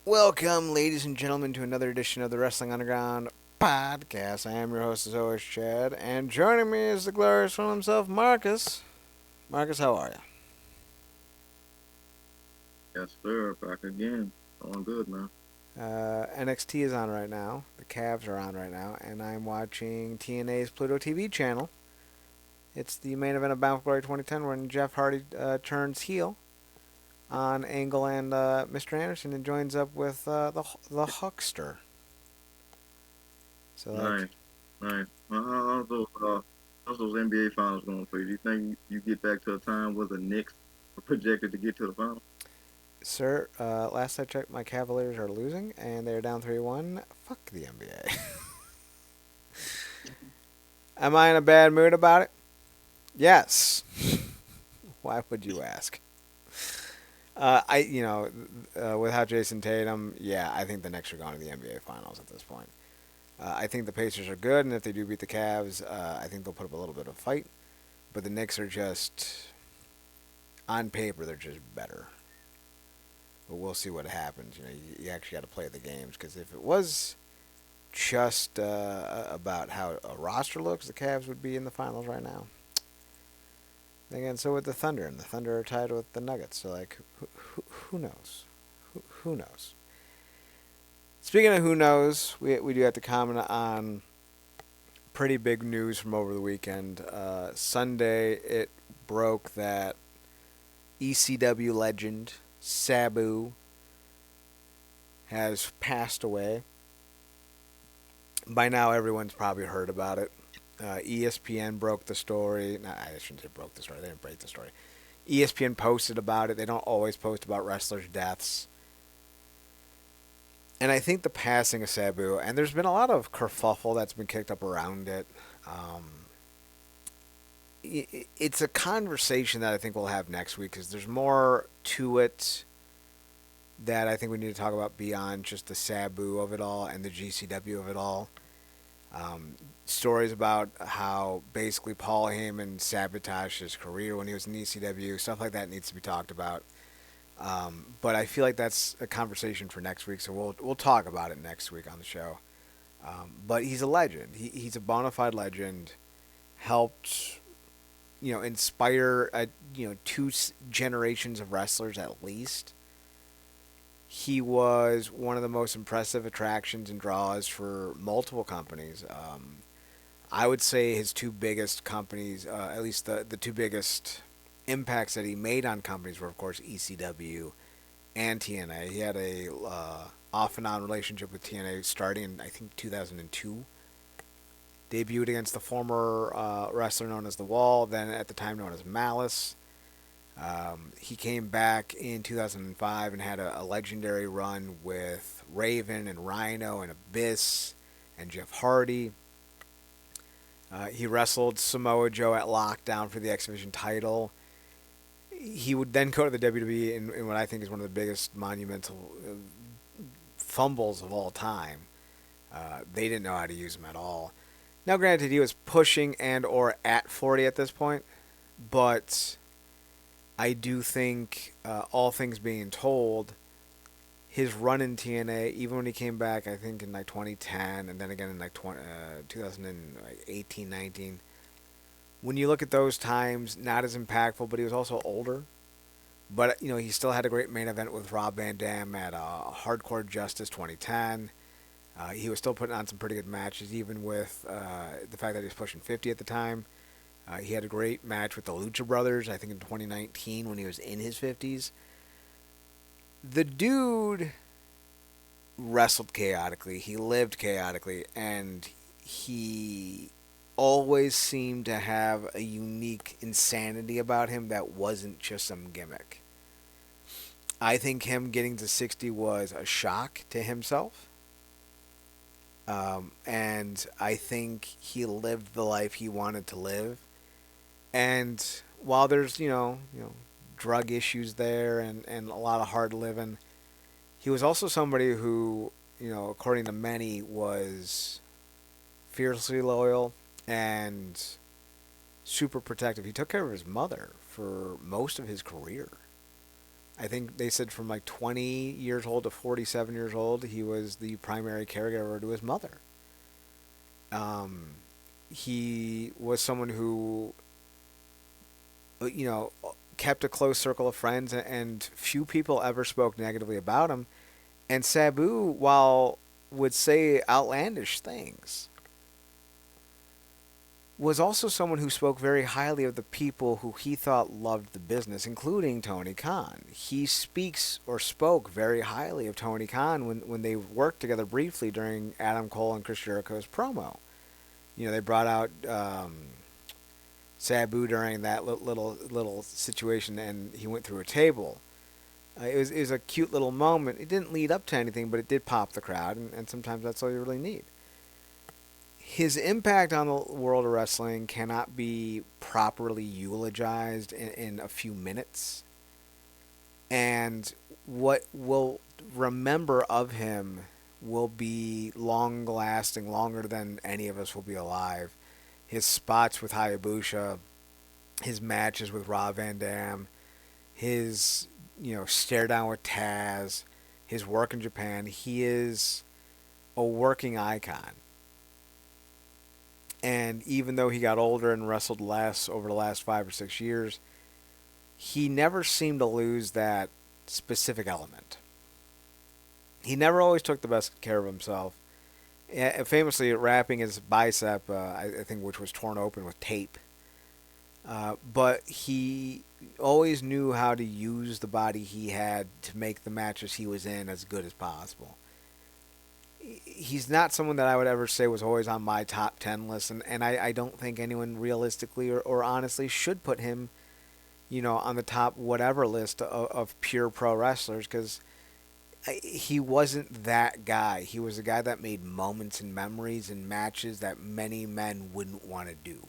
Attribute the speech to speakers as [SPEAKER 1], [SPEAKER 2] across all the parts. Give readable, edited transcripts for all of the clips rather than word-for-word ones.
[SPEAKER 1] Welcome, ladies and gentlemen, to another edition of the Wrestling Underground podcast. I am your host, as always, Chad, and joining me is the glorious one himself, Marcus. Marcus, how are you?
[SPEAKER 2] Yes, sir. Back again. Going good, man.
[SPEAKER 1] NXT is on right now. The Cavs are on right now, and I'm watching TNA's Pluto TV channel. It's the main event of Bound for Glory 2010 when Jeff Hardy turns heel on Angle and Mr. Anderson and joins up with the Huckster. So,
[SPEAKER 2] Nice, nice. How's those NBA finals going for you? Do you think you get back to a time where the Knicks are projected to get to the finals?
[SPEAKER 1] sir, last I checked, my Cavaliers are losing, and they're down 3-1. Fuck the NBA. Am I in a bad mood about it? Yes. Why would you ask? Without Jason Tatum, yeah, I think the Knicks are going to the NBA Finals at this point. I think the Pacers are good, and if they do beat the Cavs, I think they'll put up a little bit of a fight. But the Knicks are just, on paper, they're just better. But we'll see what happens. You actually got to play the games because if it was just about how a roster looks, the Cavs would be in the finals right now. Again, so would the Thunder, and the Thunder are tied with the Nuggets. So, like, who knows? Who knows? Speaking of who knows, we do have to comment on pretty big news from over the weekend. Sunday, it broke that ECW legend Sabu has passed away. By now, everyone's probably heard about it. ESPN broke the story. No, I shouldn't say broke the story. They didn't break the story. ESPN posted about it. They don't always post about wrestlers' deaths. And I think the passing of Sabu, and there's been a lot of kerfuffle that's been kicked up around it. It's a conversation that I think we'll have next week because there's more to it that I think we need to talk about beyond just the Sabu of it all and the GCW of it all. Stories about how basically Paul Heyman sabotaged his career when he was in ECW, stuff like that needs to be talked about. But I feel like that's a conversation for next week, so we'll talk about it next week on the show. But he's a legend. He's a bona fide legend. Helped inspire two generations of wrestlers at least. He was one of the most impressive attractions and draws for multiple companies. I would say his two biggest companies, at least the two biggest impacts that he made on companies were, of course, ECW and TNA. He had a off and on relationship with TNA starting in, I think, 2002. Debuted against the former wrestler known as The Wall, then at the time known as Malice. He came back in 2005 and had a legendary run with Raven and Rhino and Abyss and Jeff Hardy. He wrestled Samoa Joe at Lockdown for the X Division title. He would then go to the WWE in what I think is one of the biggest monumental fumbles of all time. They didn't know how to use him at all. Now, granted, he was pushing and or at 40 at this point, but I do think, all things being told, his run in TNA, even when he came back, I think in like 2010, and then again in like 2018, 19. When you look at those times, not as impactful, but he was also older. But he still had a great main event with Rob Van Dam at Hardcore Justice 2010. He was still putting on some pretty good matches, even with the fact that he was pushing 50 at the time. He had a great match with the Lucha Brothers, I think in 2019 when he was in his 50s. The dude wrestled chaotically, he lived chaotically, and he always seemed to have a unique insanity about him that wasn't just some gimmick. I think him getting to 60 was a shock to himself. And I think he lived the life he wanted to live. And while there's, drug issues there and a lot of hard living, he was also somebody who, according to many, was fiercely loyal and super protective. He took care of his mother for most of his career. I think they said from like 20 years old to 47 years old, he was the primary caregiver to his mother. Um, he was someone who, you know, kept a close circle of friends, and few people ever spoke negatively about him. And Sabu, while would say outlandish things, was also someone who spoke very highly of the people who he thought loved the business, including Tony Khan. He speaks or spoke very highly of Tony Khan when they worked together briefly during Adam Cole and Chris Jericho's promo. You know, they brought out Sabu during that little situation, and he went through a table. It was a cute little moment. It didn't lead up to anything, but it did pop the crowd, and sometimes that's all you really need. His impact on the world of wrestling cannot be properly eulogized in a few minutes. And what we'll remember of him will be long lasting, longer than any of us will be alive. His spots with Hayabusa, his matches with Rob Van Dam, his stare down with Taz, his work in Japan. He is a working icon. And even though he got older and wrestled less over the last 5 or 6 years, he never seemed to lose that specific element. He never always took the best care of himself. Famously wrapping his bicep, I think, which was torn open with tape. But he always knew how to use the body he had to make the matches he was in as good as possible. He's not someone that I would ever say was always on my top 10 list, and I don't think anyone realistically or honestly should put him, on the top whatever list of pure pro wrestlers, because he wasn't that guy. He was a guy that made moments and memories and matches that many men wouldn't want to do.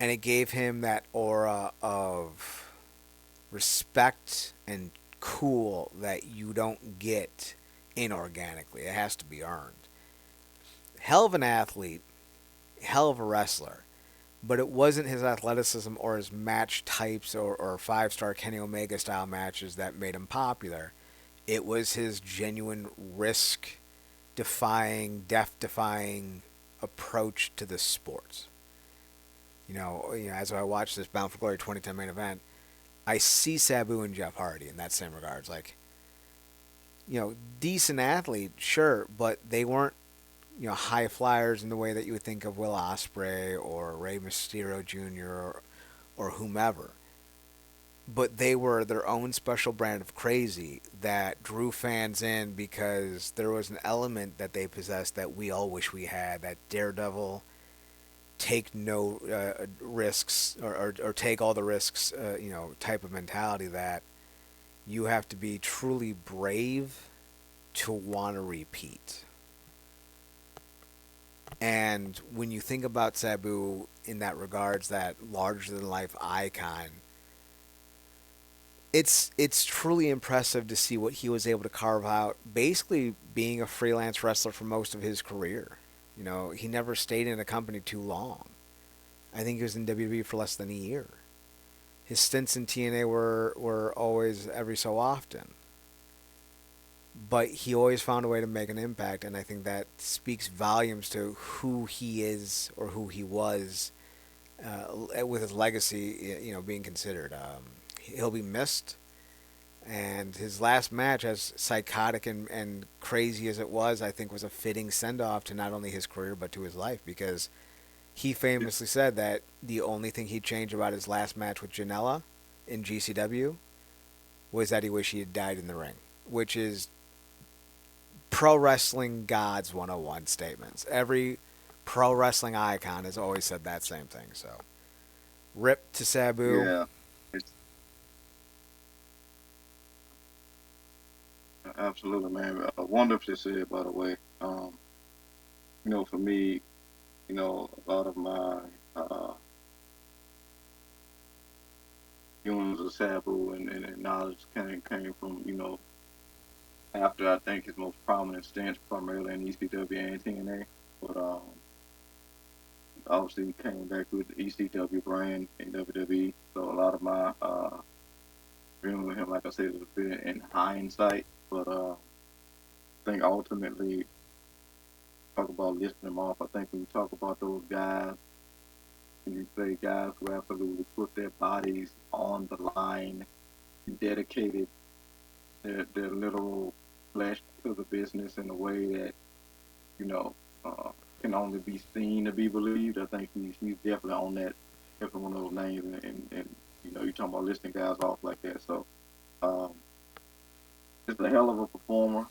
[SPEAKER 1] And it gave him that aura of respect and cool that you don't get inorganically. It has to be earned. Hell of an athlete, hell of a wrestler, but it wasn't his athleticism or his match types or five-star Kenny Omega style matches that made him popular. It was his genuine risk defying, death defying approach to the sport. As I watch this Bound for Glory 2010 main event, I see Sabu and Jeff Hardy in that same regards. Like, decent athlete, sure, but they weren't, high flyers in the way that you would think of Will Ospreay or Rey Mysterio Jr. or whomever. But they were their own special brand of crazy that drew fans in because there was an element that they possessed that we all wish we had, that daredevil, take no risks or take all the risks, type of mentality that you have to be truly brave to want to repeat. And when you think about Sabu in that regards, that larger than life icon, it's truly impressive to see what he was able to carve out, basically being a freelance wrestler for most of his career. He never stayed in a company too long. I think he was in WWE for less than a year. His stints in TNA were always every so often. But he always found a way to make an impact, and I think that speaks volumes to who he is or who he was, with his legacy, being considered. He'll be missed, and his last match, as psychotic and crazy as it was, I think was a fitting send-off to not only his career but to his life, because he famously said that the only thing he'd change about his last match with Janela in GCW was that he wished he had died in the ring, which is pro wrestling gods 101 statements. Every pro wrestling icon has always said that same thing. So, rip to Sabu.
[SPEAKER 2] Yeah, it's absolutely, man. Wonderfully said, by the way. For me, a lot of my viewings of Sabu and knowledge came from, after I think his most prominent stance primarily in ECW and TNA. But obviously he came back with the ECW brand in WWE. So a lot of my agreeing with him. Like I said, it's a bit in hindsight, but I think ultimately talk about listing them off. I think when you talk about those guys, and you say guys who absolutely put their bodies on the line, dedicated their literal flesh to the business in a way that you know uh, can only be seen to be believed. I think he's definitely on that, definitely one of those names, and you're talking about listing guys off like that. So um, just a hell of a performer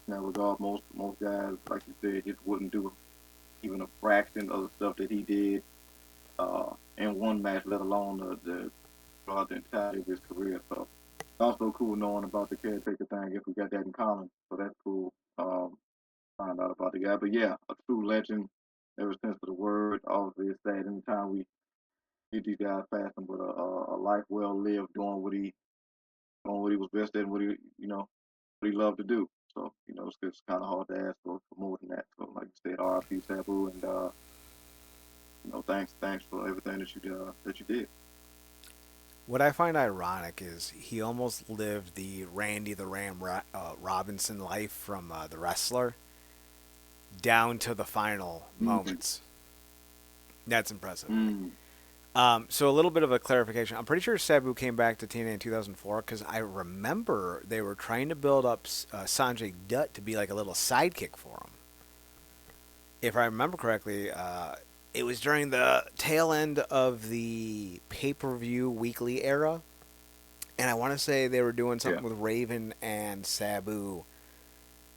[SPEAKER 2] in that regard. Most guys, like you said, just wouldn't do even a fraction of the stuff that he did in one match, let alone throughout the entirety of his career. So also cool knowing about the caretaker thing. If we got that in common, so that's cool. Find out about the guy, but yeah, a true legend. Ever sense of the word. Obviously, it's sad anytime we get these guys passing, but a life well lived, doing what he was best at, and what he loved to do. So it's kind of hard to ask for more than that. So like you said, R.I.P. Sabu, and thanks for everything that you did.
[SPEAKER 1] What I find ironic is he almost lived the Randy the Ram Robinson life from The Wrestler down to the final
[SPEAKER 2] Mm-hmm.
[SPEAKER 1] moments. That's impressive.
[SPEAKER 2] Mm.
[SPEAKER 1] So a little bit of a clarification. I'm pretty sure Sabu came back to TNA in 2004 because I remember they were trying to build up Sanjay Dutt to be like a little sidekick for him. If I remember correctly, it was during the tail end of the pay-per-view weekly era, and I want to say they were doing
[SPEAKER 2] Yeah.
[SPEAKER 1] something with Raven and Sabu,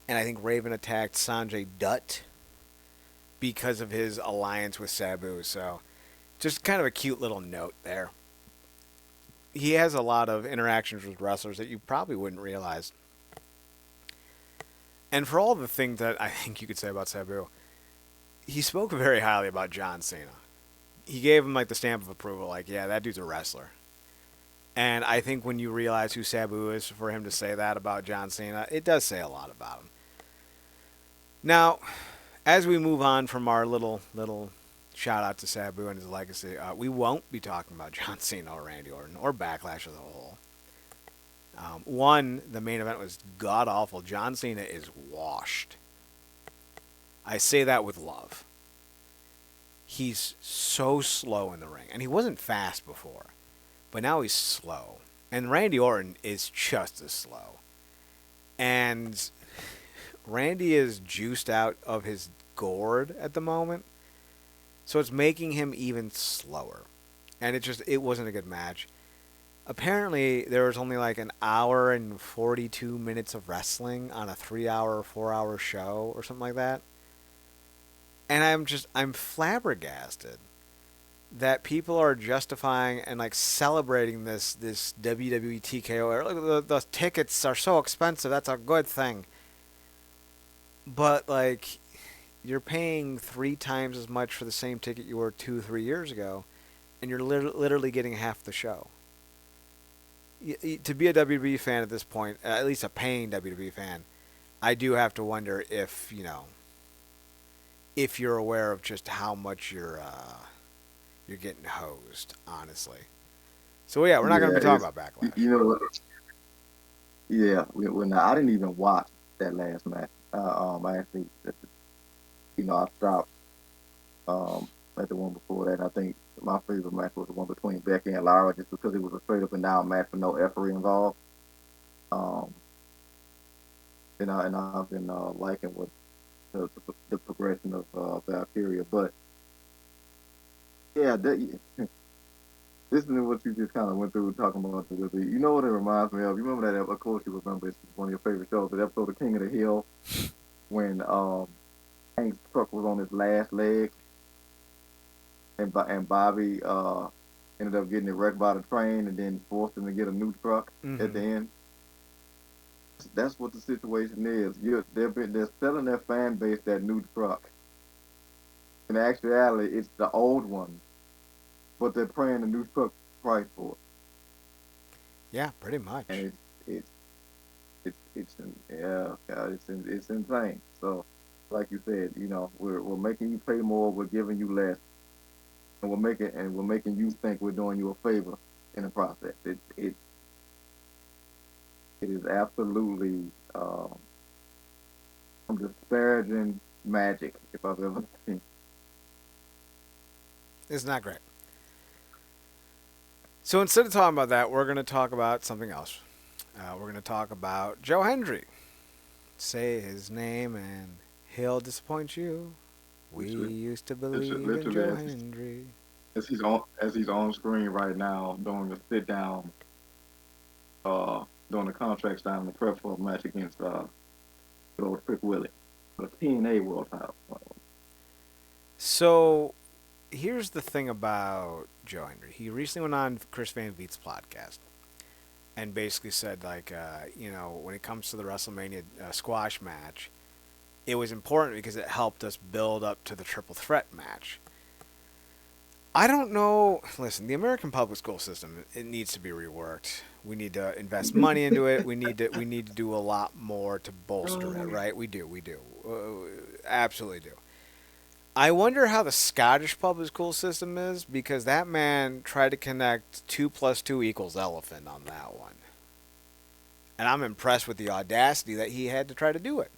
[SPEAKER 1] and I think Raven attacked Sanjay Dutt because of his alliance with Sabu. So, just kind of a cute little note there. He has a lot of interactions with wrestlers that you probably wouldn't realize. And for all the things that I think you could say about Sabu, he spoke very highly about John Cena. He gave him like the stamp of approval, like, yeah, that dude's a wrestler. And I think when you realize who Sabu is, for him to say that about John Cena, it does say a lot about him. Now, as we move on from our little shout out to Sabu and his legacy, we won't be talking about John Cena or Randy Orton or Backlash as a whole. One, the main event was god awful. John Cena is washed. I say that with love. He's so slow in the ring, and he wasn't fast before, but now he's slow. And Randy Orton is just as slow. And Randy is juiced out of his gourd at the moment, so it's making him even slower. And it wasn't a good match. Apparently, there was only like an hour and 42 minutes of wrestling on a 3 hour, 4 hour show or something like that. And I'm flabbergasted that people are justifying and like celebrating this WWE TKO. The tickets are so expensive. That's a good thing. But like, you're paying 3 times as much for the same ticket you were 2, 3 years ago, and you're literally getting half the show. To be a WWE fan at this point, at least a paying WWE fan, I do have to wonder if you're aware of just how much you're getting hosed, honestly. So yeah, we're not going to
[SPEAKER 2] Yeah,
[SPEAKER 1] be talking
[SPEAKER 2] it's
[SPEAKER 1] about
[SPEAKER 2] you
[SPEAKER 1] Backlash.
[SPEAKER 2] you know what? Yeah, when I didn't even watch that last match. I actually, I stopped at the one before that. I think my favorite match was the one between Becky and Lara, just because it was a straight up and down match with no effort involved. Um, and I've been liking what the progression of Valkyria, but yeah, listening to what you just kind of went through talking about the Wizard, you know what it reminds me of? You remember that? Of course, you remember. It's one of your favorite shows. The episode of King of the Hill when Hank's truck was on his last leg, and Bobby ended up getting it wrecked by the train, and then forced him to get a new truck at
[SPEAKER 1] Mm-hmm.
[SPEAKER 2] the end. That's what the situation is. They're selling their fan base that new truck. In actuality, it's the old one, but they're paying the new truck price for
[SPEAKER 1] Yeah, pretty
[SPEAKER 2] it,
[SPEAKER 1] much.
[SPEAKER 2] and yeah, God, it's insane. So, like you said, we're making you pay more, we're giving you less, and we're making you think we're doing you a favor in the process. It's It is absolutely some disparaging magic if I've ever seen.
[SPEAKER 1] It's not great. So instead of talking about that, we're going to talk about something else. We're going to talk about Joe Hendry. Say his name and he'll disappoint you. We
[SPEAKER 2] Literally,
[SPEAKER 1] used to believe in
[SPEAKER 2] literally
[SPEAKER 1] Joe Hendry.
[SPEAKER 2] as he's on screen right now doing a sit down, doing the contract signing, the prep for a match against good old Trick Willie, the TNA World Title.
[SPEAKER 1] So here's the thing about Joe Hendry. He recently went on Chris Van Vliet's podcast and basically said, like, when it comes to the WrestleMania squash match, it was important because it helped us build up to the triple threat match. I don't know. Listen, the American public school system, it needs to be reworked. We need to invest money into it. We need to do a lot more to bolster it. Right? We do. Absolutely do. I wonder how the Scottish public school system is because that man tried to connect 2 plus 2 equals elephant on that one, and I'm impressed with the audacity that he had to try to do it.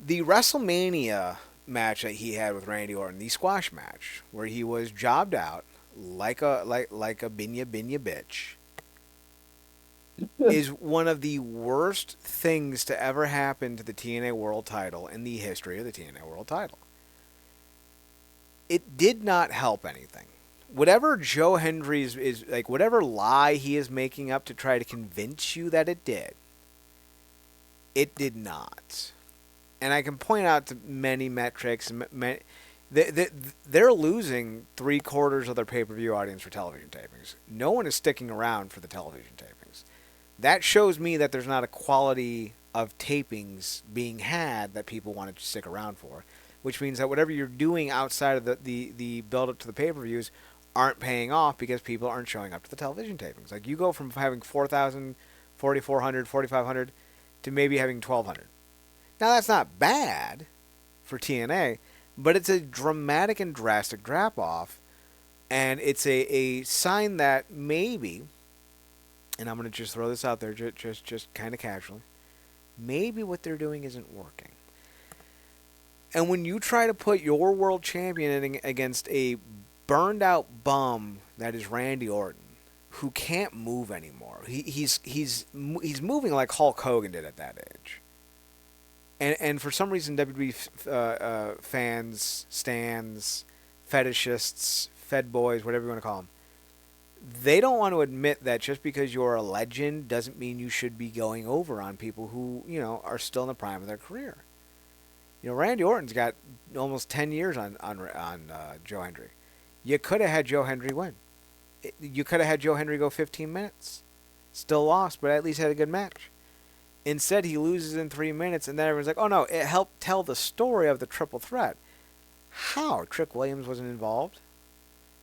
[SPEAKER 1] The WrestleMania match that he had with Randy Orton, the squash match, where he was jobbed out like a binya binya bitch, is one of the worst things to ever happen to the TNA World Title in the history of the TNA World Title. It did not help anything. Whatever Joe Hendry is like, whatever lie he is making up to try to convince you that it did not. And I can point out to many metrics. They're losing 3/4 of their pay-per-view audience for television tapings. No one is sticking around for the television tapings. That shows me that there's not a quality of tapings being had that people want to stick around for, which means that whatever you're doing outside of the build-up to the pay-per-views aren't paying off because people aren't showing up to the television tapings. Like, you go from having 4,000, 4,400, 4,500 to maybe having 1,200. Now, that's not bad for TNA, but it's a dramatic and drastic drop off, and it's a sign that maybe, and I'm going to just throw this out there just kind of casually, maybe what they're doing isn't working. And when you try to put your world champion against a burned out bum that is Randy Orton, who can't move anymore, he's moving like Hulk Hogan did at that age. And for some reason, WWE fans, stands, fetishists, Fed boys, whatever you want to call them, they don't want to admit that just because you're a legend doesn't mean you should be going over on people who, are still in the prime of their career. Randy Orton's got almost 10 years on Joe Hendry. You could have had Joe Hendry win. You could have had Joe Hendry go 15 minutes. Still lost, but at least had a good match. Instead, he loses in 3 minutes, and then everyone's like, oh no, it helped tell the story of the triple threat. How? Trick Williams wasn't involved.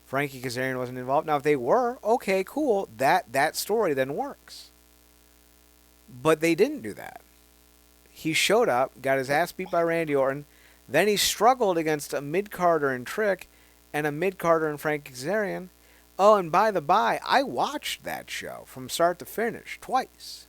[SPEAKER 1] Frankie Kazarian wasn't involved. Now, if they were, okay, cool. That story then works. But they didn't do that. He showed up, got his ass beat by Randy Orton, then he struggled against a mid-carder in Trick and a mid-carder in Frankie Kazarian. Oh, and by the by, I watched that show from start to finish twice.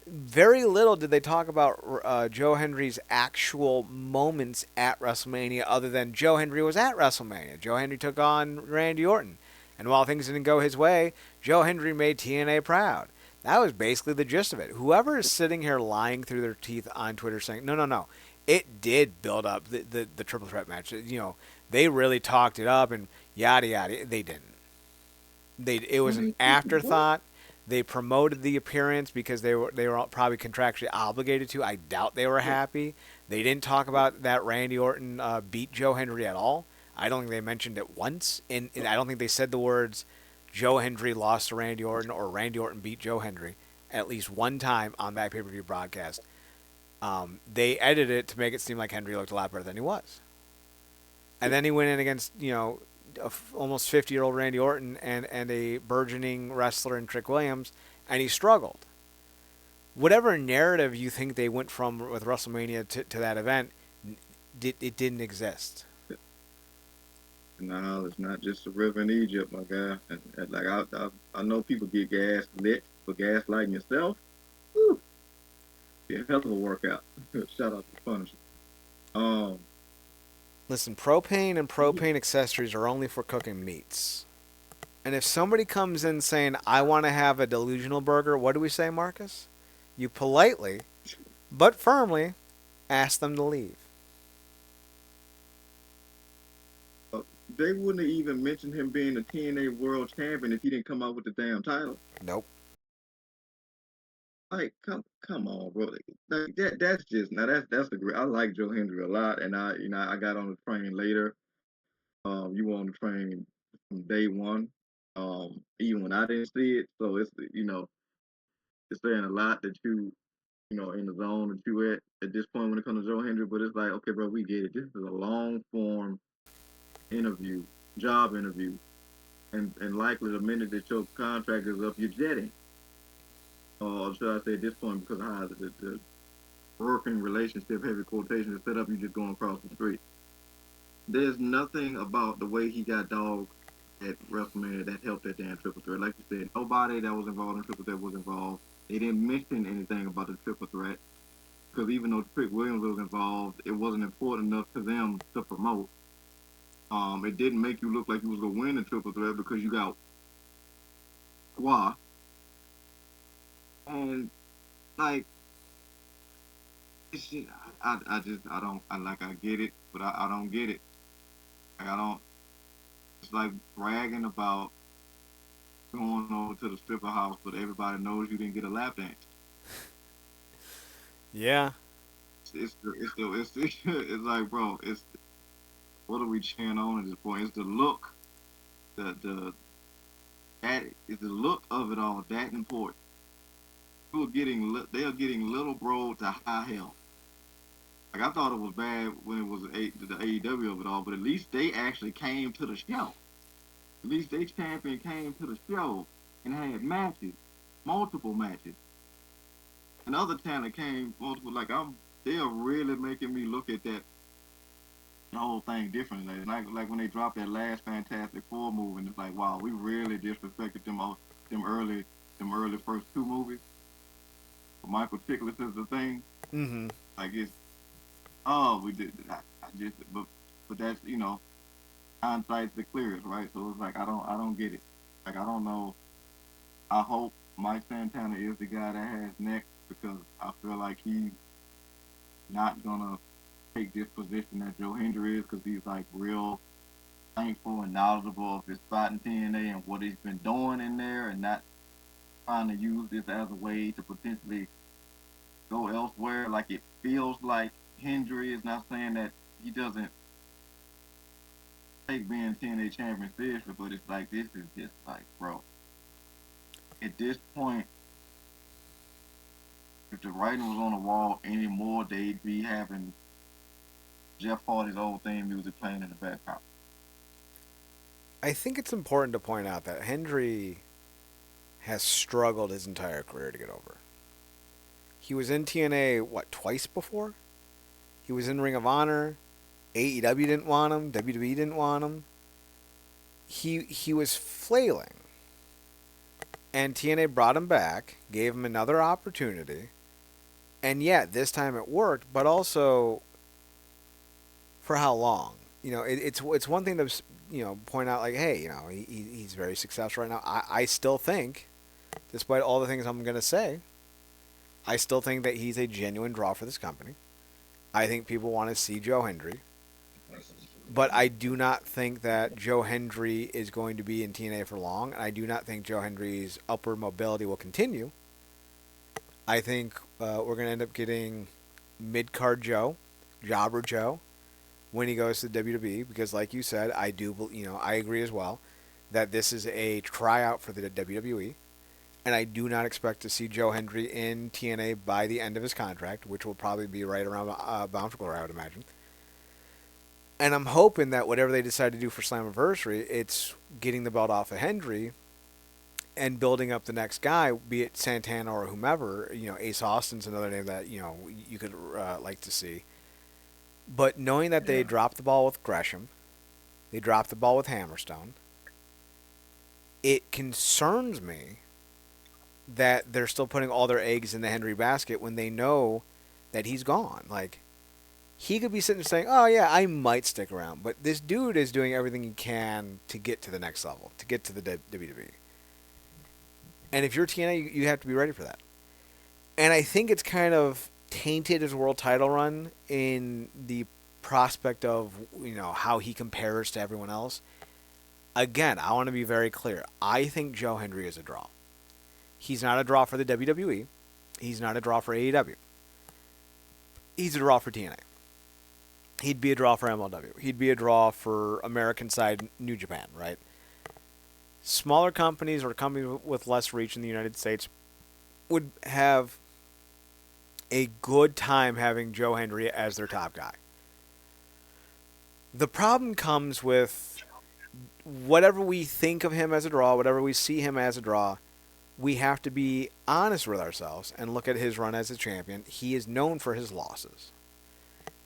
[SPEAKER 1] Very little did they talk about Joe Hendry's actual moments at WrestleMania other than Joe Hendry was at WrestleMania. Joe Hendry took on Randy Orton. And while things didn't go his way, Joe Hendry made TNA proud. That was basically the gist of it. Whoever is sitting here lying through their teeth on Twitter saying, no, it did build up the triple threat match. They really talked it up and yada yada. They didn't. It was an afterthought. They promoted the appearance because they were probably contractually obligated to. I doubt they were happy. They didn't talk about that Randy Orton beat Joe Hendry at all. I don't think they mentioned it once. And I don't think they said the words Joe Hendry lost to Randy Orton or Randy Orton beat Joe Hendry at least one time on that pay-per-view broadcast. They edited it to make it seem like Hendry looked a lot better than he was. And then he went in against, almost 50-year-old Randy Orton and a burgeoning wrestler in Trick Williams, and he struggled. Whatever narrative you think they went from with WrestleMania to that event, it didn't exist.
[SPEAKER 2] No, it's not just a river in Egypt, my guy. And like I know people get gas lit for gaslighting yourself. Whew, be a hell of a workout. Shout out to the Punisher. Um,
[SPEAKER 1] Listen, propane and
[SPEAKER 2] yeah,
[SPEAKER 1] propane accessories are only for cooking meats. And if somebody comes in saying, I want to have a delusional burger, what do we say, Marcus? You politely, but firmly, ask them to leave.
[SPEAKER 2] they wouldn't have even mentioned him being a TNA World Champion if he didn't come out with the damn title.
[SPEAKER 1] Nope.
[SPEAKER 2] Like, come on, bro. Like, that's just now that's the great. I like Joe Hendry a lot, and I got on the train later. You were on the train from day one. Even when I didn't see it, so it's saying a lot that you in the zone that you at this point when it comes to Joe Hendry. But it's like, okay, bro, we get it. This is a long form interview, job interview, and likely the minute that your contract is up, you're jetting. Or should I say at this point because of how the working relationship, heavy quotation, is set up, you just going across the street. There's nothing about the way he got dogged at WrestleMania that helped that damn triple threat. Like you said, nobody that was involved in triple threat was involved. They didn't mention anything about the triple threat because even though Trick Williams was involved, it wasn't important enough to them to promote. It didn't make you look like you was gonna win the triple threat because you got Squaw and like it's just, I just I get it, but I don't get it. Like I don't. It's like bragging about going over to the stripper house, but everybody knows you didn't get a lap dance.
[SPEAKER 1] Yeah.
[SPEAKER 2] It's like, bro, it's what are we cheering on at this point? It's the look, the that is the look of it all that important. They are getting little bro to high hell. Like I thought it was bad when it was the AEW of it all, but at least they actually came to the show. At least they champion came to the show and had matches, multiple matches. And other talent came multiple. They are really making me look at that whole thing differently. Like when they dropped that last Fantastic Four movie, and it's like, wow, we really disrespected them early, them early first two movies. But Michael Chiklis is the thing.
[SPEAKER 1] Mm-hmm.
[SPEAKER 2] Like it's, oh, we did. I just, but that's hindsight's the clearest, right? So it's like I don't get it. Like I don't know. I hope Mike Santana is the guy that has next because I feel like he's not gonna take this position that Joe Hendry is because he's like real thankful and knowledgeable of his spot in TNA and what he's been doing in there and not trying to use this as a way to potentially go elsewhere. Like it feels like Hendry is not saying that he doesn't take being TNA champion seriously, but it's like this is just like, bro, at this point, if the writing was on the wall anymore, they'd be having Jeff Hardy's old theme music playing in the background.
[SPEAKER 1] I think it's important to point out that Hendry has struggled his entire career to get over. He was in TNA, what, twice before? He was in Ring of Honor. AEW didn't want him. WWE didn't want him. He was flailing. And TNA brought him back, gave him another opportunity. And yet, this time it worked, but also for how long? It's one thing to point out like, hey, he's very successful right now. I still think, despite all the things I'm gonna say, I still think that he's a genuine draw for this company. I think people want to see Joe Hendry, but I do not think that Joe Hendry is going to be in TNA for long. I do not think Joe Hendry's upward mobility will continue. I think we're going to end up getting mid card Joe, Jobber Joe, when he goes to WWE because, like you said, I agree as well that this is a tryout for the WWE, and I do not expect to see Joe Hendry in TNA by the end of his contract, which will probably be right around Bound for Glory, I would imagine. And I'm hoping that whatever they decide to do for Slammiversary, it's getting the belt off of Hendry and building up the next guy, be it Santana or whomever. Ace Austin's another name that you could like to see. But knowing that they
[SPEAKER 2] Yeah.
[SPEAKER 1] dropped the ball with Gresham, they dropped the ball with Hammerstone, it concerns me that they're still putting all their eggs in the Henry basket when they know that he's gone. Like, he could be sitting there saying, "Oh yeah, I might stick around," but this dude is doing everything he can to get to the next level, to get to the WWE. And if you're TNA, you have to be ready for that. And I think it's kind of tainted his world title run in the prospect of how he compares to everyone else. Again, I want to be very clear. I think Joe Hendry is a draw. He's not a draw for the WWE. He's not a draw for AEW. He's a draw for TNA. He'd be a draw for MLW. He'd be a draw for American side New Japan, right? Smaller companies or companies with less reach in the United States would have a good time having Joe Hendry as their top guy. The problem comes with whatever we think of him as a draw, whatever we see him as a draw, we have to be honest with ourselves and look at his run as a champion. He is known for his losses.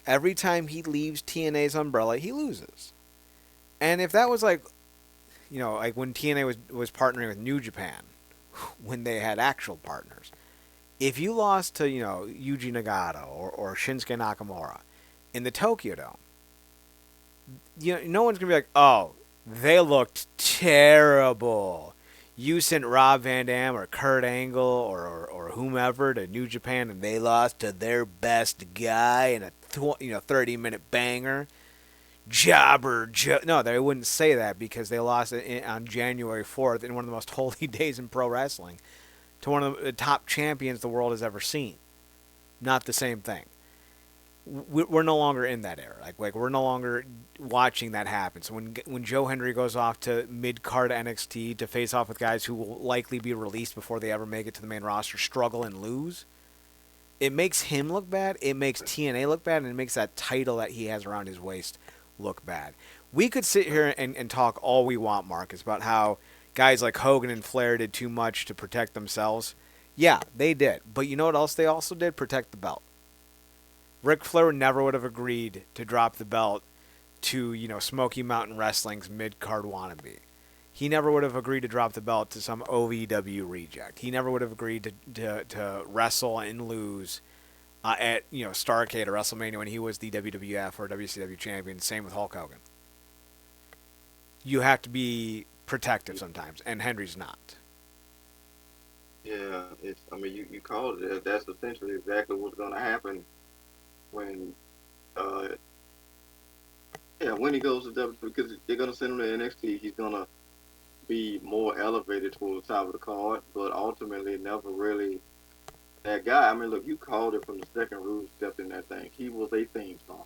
[SPEAKER 1] Every time he leaves TNA's umbrella, he loses. And if that was like when TNA was partnering with New Japan, when they had actual partners, if you lost to, Yuji Nagata or Shinsuke Nakamura in the Tokyo Dome, no one's going to be like, oh, they looked terrible. You sent Rob Van Dam or Kurt Angle or whomever to New Japan and they lost to their best guy in a 30-minute banger. No, they wouldn't say that because they lost on January 4th in one of the most holy days in pro wrestling to one of the top champions the world has ever seen. Not the same thing. We're no longer in that era. Like we're no longer watching that happen. So when Joe Hendry goes off to mid card NXT to face off with guys who will likely be released before they ever make it to the main roster, struggle and lose, it makes him look bad. It makes TNA look bad, and it makes that title that he has around his waist look bad. We could sit here and talk all we want, Marcus, about how guys like Hogan and Flair did too much to protect themselves. Yeah, they did. But you know what else they also did? Protect the belt. Ric Flair never would have agreed to drop the belt to, Smoky Mountain Wrestling's mid-card wannabe. He never would have agreed to drop the belt to some OVW reject. He never would have agreed to wrestle and lose at Starrcade or WrestleMania when he was the WWF or WCW champion. Same with Hulk Hogan. You have to be protective sometimes, and Henry's not.
[SPEAKER 2] Yeah, it's. I mean, you called it. That's essentially exactly what's going to happen when, uh, yeah, when he goes to W because they're going to send him to NXT. He's going to be more elevated towards the top of the card, but ultimately never really that guy. I mean, look, you called it from the second Rude stepped in that thing. He was a theme song,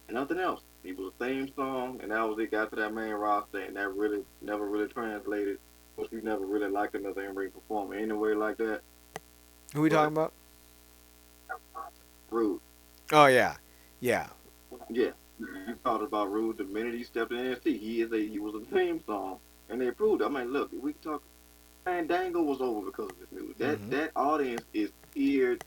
[SPEAKER 2] and nothing else. He was a theme song, and that was it. Got to that main roster, and that really never really translated. Which we never really liked another in-ring performer anyway like that.
[SPEAKER 1] Who are we
[SPEAKER 2] But
[SPEAKER 1] talking about?
[SPEAKER 2] Rude,
[SPEAKER 1] Oh, yeah. Yeah.
[SPEAKER 2] yeah, you talked about Rude the minute he stepped in NXT. He was a theme song, and they proved it. I mean, look, we can talk. Fandango was over because of this news. That
[SPEAKER 1] Mm-hmm.
[SPEAKER 2] that audience is eared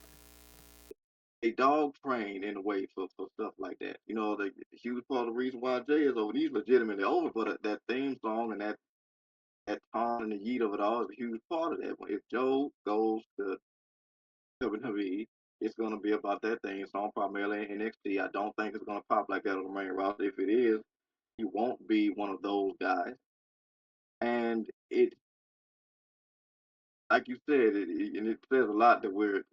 [SPEAKER 2] a dog trained in a way for stuff like that. The huge part of the reason why Jay is over, he's legitimately over, but that theme song and that tone and the yeet of it all is a huge part of that. If Joe goes to WWE, it's going to be about that theme song, primarily in NXT. I don't think it's going to pop like that on the main roster. If it is, he won't be one of those guys. And it, like you said, and it says a lot that we're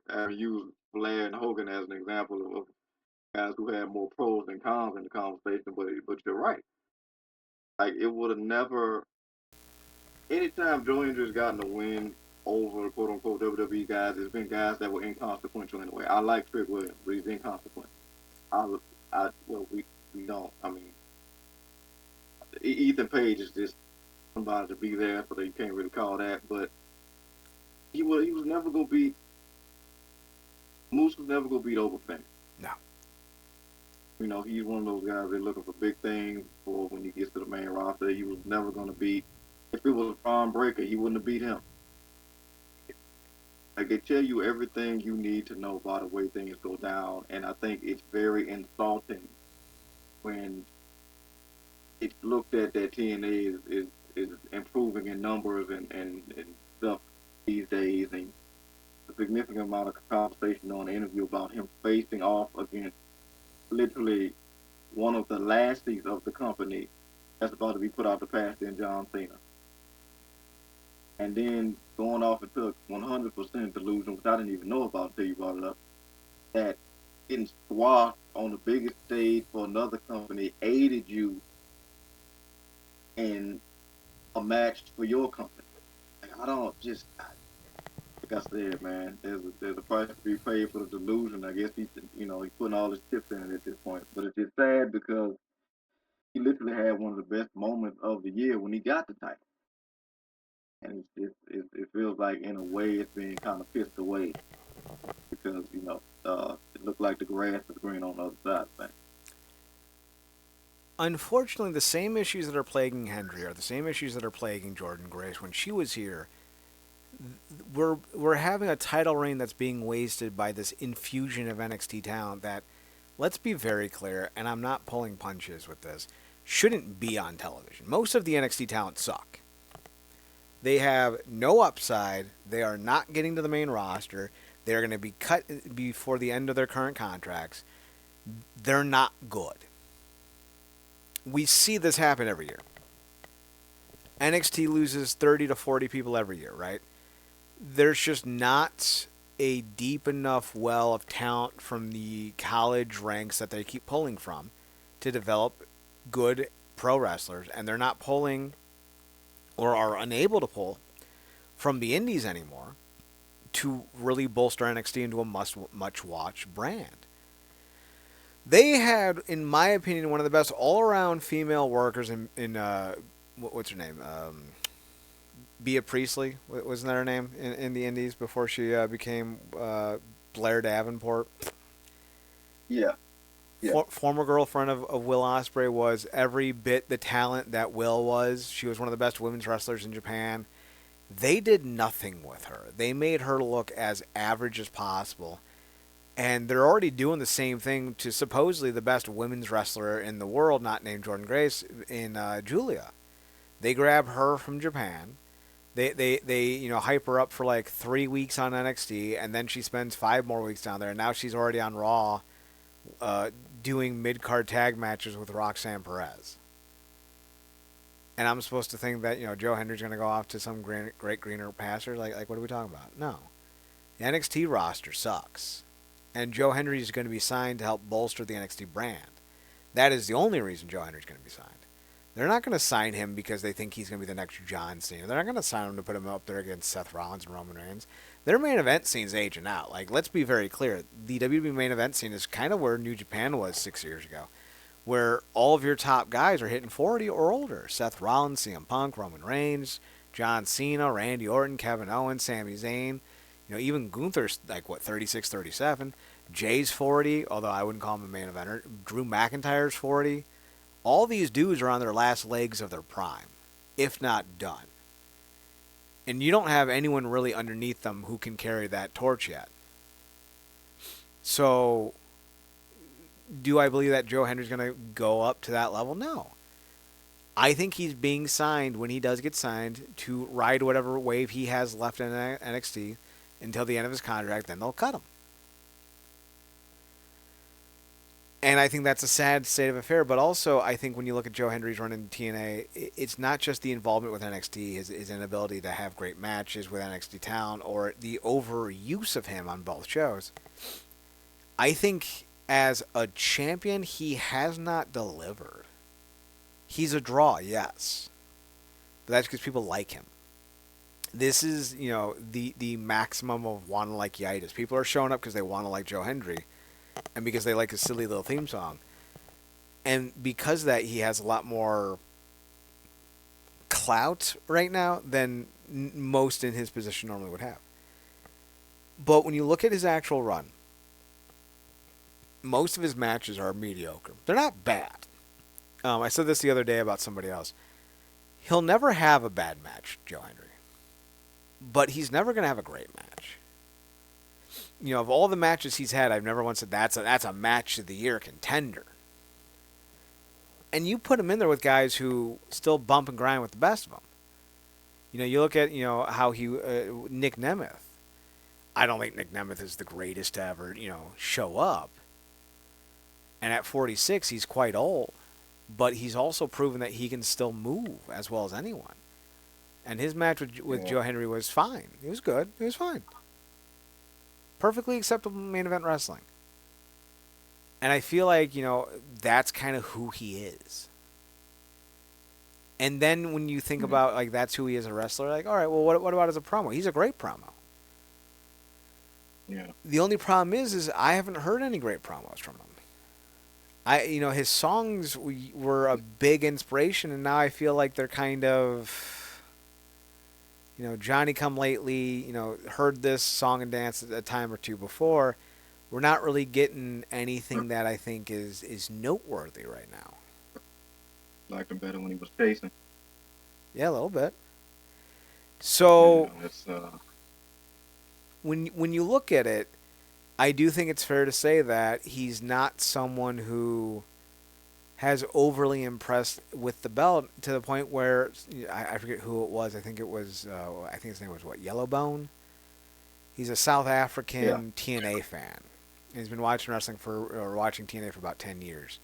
[SPEAKER 2] having used Flair and Hogan as an example of guys who had more pros than cons in the conversation. But you're right. Like it would have never. Anytime Joe Hendry's gotten a win over quote unquote WWE guys, it's been guys that were inconsequential anyway. I like Trick Williams, but he's inconsequential. I, well, we don't. I mean, Ethan Page is just somebody to be there, so you can't really call that. But he was never gonna beat Moose was never gonna beat Overfan.
[SPEAKER 1] No.
[SPEAKER 2] He's one of those guys that looking for big things for when he gets to the main roster. He was never gonna beat. If it was a Ron Breaker, he wouldn't have beat him. Like they tell you everything you need to know about the way things go down, and I think it's very insulting when it's looked at that TNA is is improving in numbers and stuff these days, and a significant amount of conversation on the interview about him facing off against literally one of the lasties of the company that's about to be put out the pasture in John Cena. And then going off into 100% delusion, which I didn't even know about until you brought it up, that getting squashed on the biggest stage for another company aided you in a match for your company. Like, I don't just, like I said, man, there's a price to be paid for the delusion. I guess he's putting all his chips in it at this point. But it's just sad because he literally had one of the best moments of the year when he got the title, and it feels like in a way it's being kind of pissed away because it looked like the grass is green on the other side of things.
[SPEAKER 1] Unfortunately, the same issues that are plaguing Hendry are the same issues that are plaguing Jordan Grace. When she was here, we're having a title reign that's being wasted by this infusion of NXT talent that, let's be very clear, and I'm not pulling punches with this, shouldn't be on television. Most of the NXT talent suck. They have no upside. They are not getting to the main roster. They're going to be cut before the end of their current contracts. They're not good. We see this happen every year. NXT loses 30 to 40 people every year, right? There's just not a deep enough well of talent from the college ranks that they keep pulling from to develop good pro wrestlers, and they're not pulling or are unable to pull from the indies anymore to really bolster NXT into a much-watched brand. They had, in my opinion, one of the best all-around female workers in what's her name? Bea Priestley, wasn't that her name in the indies before she became Blair Davenport?
[SPEAKER 2] Yeah, yeah,
[SPEAKER 1] Former girlfriend of Will Ospreay, was every bit the talent that Will was. She was one of the best women's wrestlers in Japan. They did nothing with her. They made her look as average as possible. And they're already doing the same thing to supposedly the best women's wrestler in the world, not named Jordan Grace, in Julia. They grab her from Japan. They hype her up for like 3 weeks on NXT, and then she spends 5 more weeks down there. And now she's already on Raw, doing mid-card tag matches with Roxanne Perez. And I'm supposed to think that Joe Hendry's going to go off to some great greener pasture. Like what are we talking about? No, the NXT roster sucks, and Joe Hendry is going to be signed to help bolster the NXT brand. That is the only reason Joe Hendry's going to be signed. They're not going to sign him because they think he's going to be the next John Cena. They're not going to sign him to put him up there against Seth Rollins and Roman Reigns. Their main event scene's aging out. Like, let's be very clear. The WWE main event scene is kind of where New Japan was 6 years ago, where all of your top guys are hitting 40 or older. Seth Rollins, CM Punk, Roman Reigns, John Cena, Randy Orton, Kevin Owens, Sami Zayn. Even Gunther's 36, 37. Jay's 40, although I wouldn't call him a main eventer. Drew McIntyre's 40. All these dudes are on their last legs of their prime, if not done. And you don't have anyone really underneath them who can carry that torch yet. So, do I believe that Joe Hendry's going to go up to that level? No. I think he's being signed, when he does get signed, to ride whatever wave he has left in NXT until the end of his contract. Then they'll cut him. And I think that's a sad state of affair. But also, I think when you look at Joe Hendry's run in TNA, it's not just the involvement with NXT, his inability to have great matches with NXT talent, or the overuse of him on both shows. I think as a champion, he has not delivered. He's a draw, yes. But that's because people like him. This is, the maximum of wanna-like-yitis. People are showing up because they want to like Joe Hendry, and because they like his silly little theme song. And because of that, he has a lot more clout right now than most in his position normally would have. But when you look at his actual run, most of his matches are mediocre. They're not bad. I said this the other day about somebody else. He'll never have a bad match, Joe Hendry. But he's never going to have a great match. Of all the matches he's had, I've never once said that's a match of the year contender. And you put him in there with guys who still bump and grind with the best of them. You look at how he Nick Nemeth. I don't think Nick Nemeth is the greatest to ever show up. And at 46, he's quite old, but he's also proven that he can still move as well as anyone. And his match with
[SPEAKER 2] Yeah.
[SPEAKER 1] Joe Hendry was fine. It was good. It was fine. Perfectly acceptable main event wrestling. And I feel like, that's kind of who he is. And then when you think
[SPEAKER 2] Yeah.
[SPEAKER 1] about, like, that's who he is as a wrestler, like, all right, well, what about as a promo? He's a great promo.
[SPEAKER 2] Yeah.
[SPEAKER 1] The only problem is I haven't heard any great promos from him. His songs were a big inspiration, and now I feel like they're kind of, Johnny Come Lately, heard this song and dance a time or two before. We're not really getting anything that I think is noteworthy right now.
[SPEAKER 2] Liked him better when he was chasing.
[SPEAKER 1] Yeah, a little bit.
[SPEAKER 2] You
[SPEAKER 1] So
[SPEAKER 2] know, it's
[SPEAKER 1] when you look at it, I do think it's fair to say that he's not someone who has overly impressed with the belt to the point where I forget who it was. I think his name was what, Yellowbone. He's a South
[SPEAKER 2] yeah.
[SPEAKER 1] African TNA fan. He's been watching wrestling or watching TNA for about 10 years.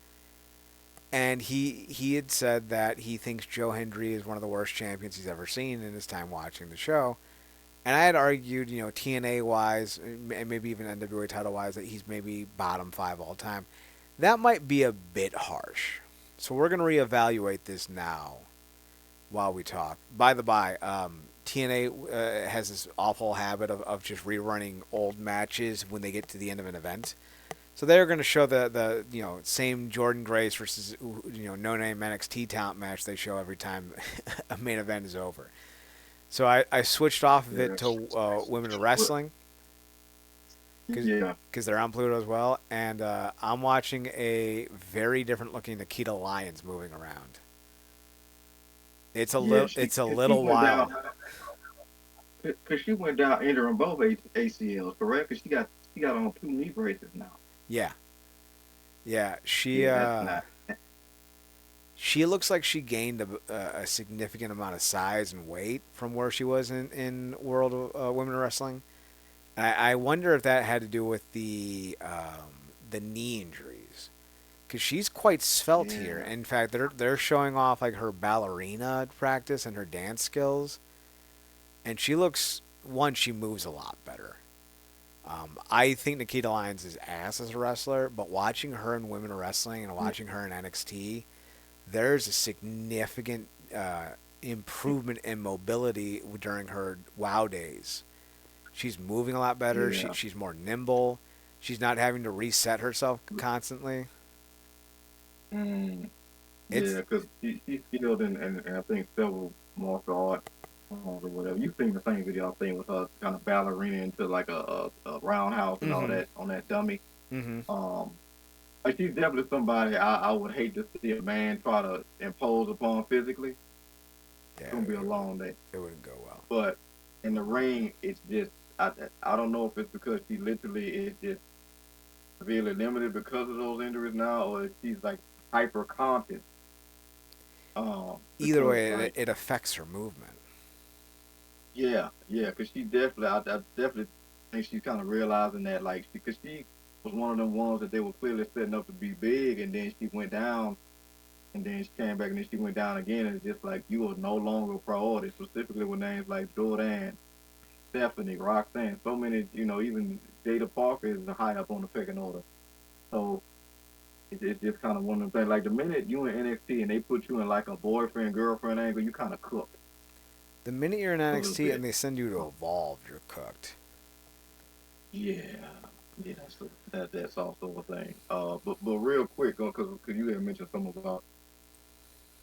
[SPEAKER 1] And he had said that he thinks Joe Hendry is one of the worst champions he's ever seen in his time watching the show. And I had argued, TNA wise, and maybe even NWA title wise, that he's maybe bottom 5 all time. That might be a bit harsh. So we're going to reevaluate this now while we talk. By the by, TNA has this awful habit of just rerunning old matches when they get to the end of an event. So they're going to show the same Jordan Grace versus no name NXT talent match they show every time a main event is over. So I switched off of it
[SPEAKER 2] Yeah.
[SPEAKER 1] to women of
[SPEAKER 2] Well,
[SPEAKER 1] wrestling
[SPEAKER 2] yeah.
[SPEAKER 1] because they're on Pluto as well, and I'm watching a very different looking Nikita Lyons moving around.
[SPEAKER 2] Yeah.
[SPEAKER 1] It's a
[SPEAKER 2] She
[SPEAKER 1] little
[SPEAKER 2] went down
[SPEAKER 1] wild.
[SPEAKER 2] because she went down entering both ACLs, correct? Because she got on two knee braces now.
[SPEAKER 1] Yeah, yeah.
[SPEAKER 2] Yeah, that's not.
[SPEAKER 1] She looks like she gained a significant amount of size and weight from where she was in World Women Wrestling. I wonder if that had to do with the knee injuries, because she's quite svelte here.
[SPEAKER 2] Yeah.
[SPEAKER 1] In fact, they're showing off like her ballerina practice and her dance skills, and she looks one. She moves a lot better. I think Nikita Lyons is ass as a wrestler, but watching her in women wrestling and watching her in NXT, there's a significant improvement in mobility during her WoW days. She's moving a lot better.
[SPEAKER 2] Yeah.
[SPEAKER 1] She's more nimble. She's not having to reset herself constantly.
[SPEAKER 2] Mm,
[SPEAKER 1] It's
[SPEAKER 2] yeah, because she skilled in I think several martial art forms or whatever. You've seen the same video I've seen with her kind of ballerina into like a roundhouse and all
[SPEAKER 1] mm-hmm,
[SPEAKER 2] that on that dummy.
[SPEAKER 1] mm-hmm.
[SPEAKER 2] Um, like she's definitely somebody I would hate to see a man try to impose upon physically.
[SPEAKER 1] Yeah,
[SPEAKER 2] It's gonna be a long day.
[SPEAKER 1] it wouldn't go well.
[SPEAKER 2] But in the ring, it's just I don't know if it's because she literally is just severely limited because of those injuries now, or if she's like hyper conscious.
[SPEAKER 1] Either
[SPEAKER 2] Because
[SPEAKER 1] way,
[SPEAKER 2] like
[SPEAKER 1] it affects her movement.
[SPEAKER 2] yeah, because she definitely I definitely think she's kind of realizing that like because she was one of them ones that they were clearly setting up to be big, and then she went down, and then she came back, and then she went down again, and it's just like you are no longer a priority, specifically with names like Jordan, Stephanie, Roxanne, so many, even Jada Parker is high up on the pecking order. So it's just kind of one of them things. Like the minute you in NXT and they put you in like a boyfriend girlfriend angle, you kind of cooked
[SPEAKER 1] The minute you're in
[SPEAKER 2] a little
[SPEAKER 1] NXT
[SPEAKER 2] bit.
[SPEAKER 1] and they send you to Evolve, you're cooked.
[SPEAKER 2] Yeah, yeah, that's also a thing. But real quick, because you had mentioned some about.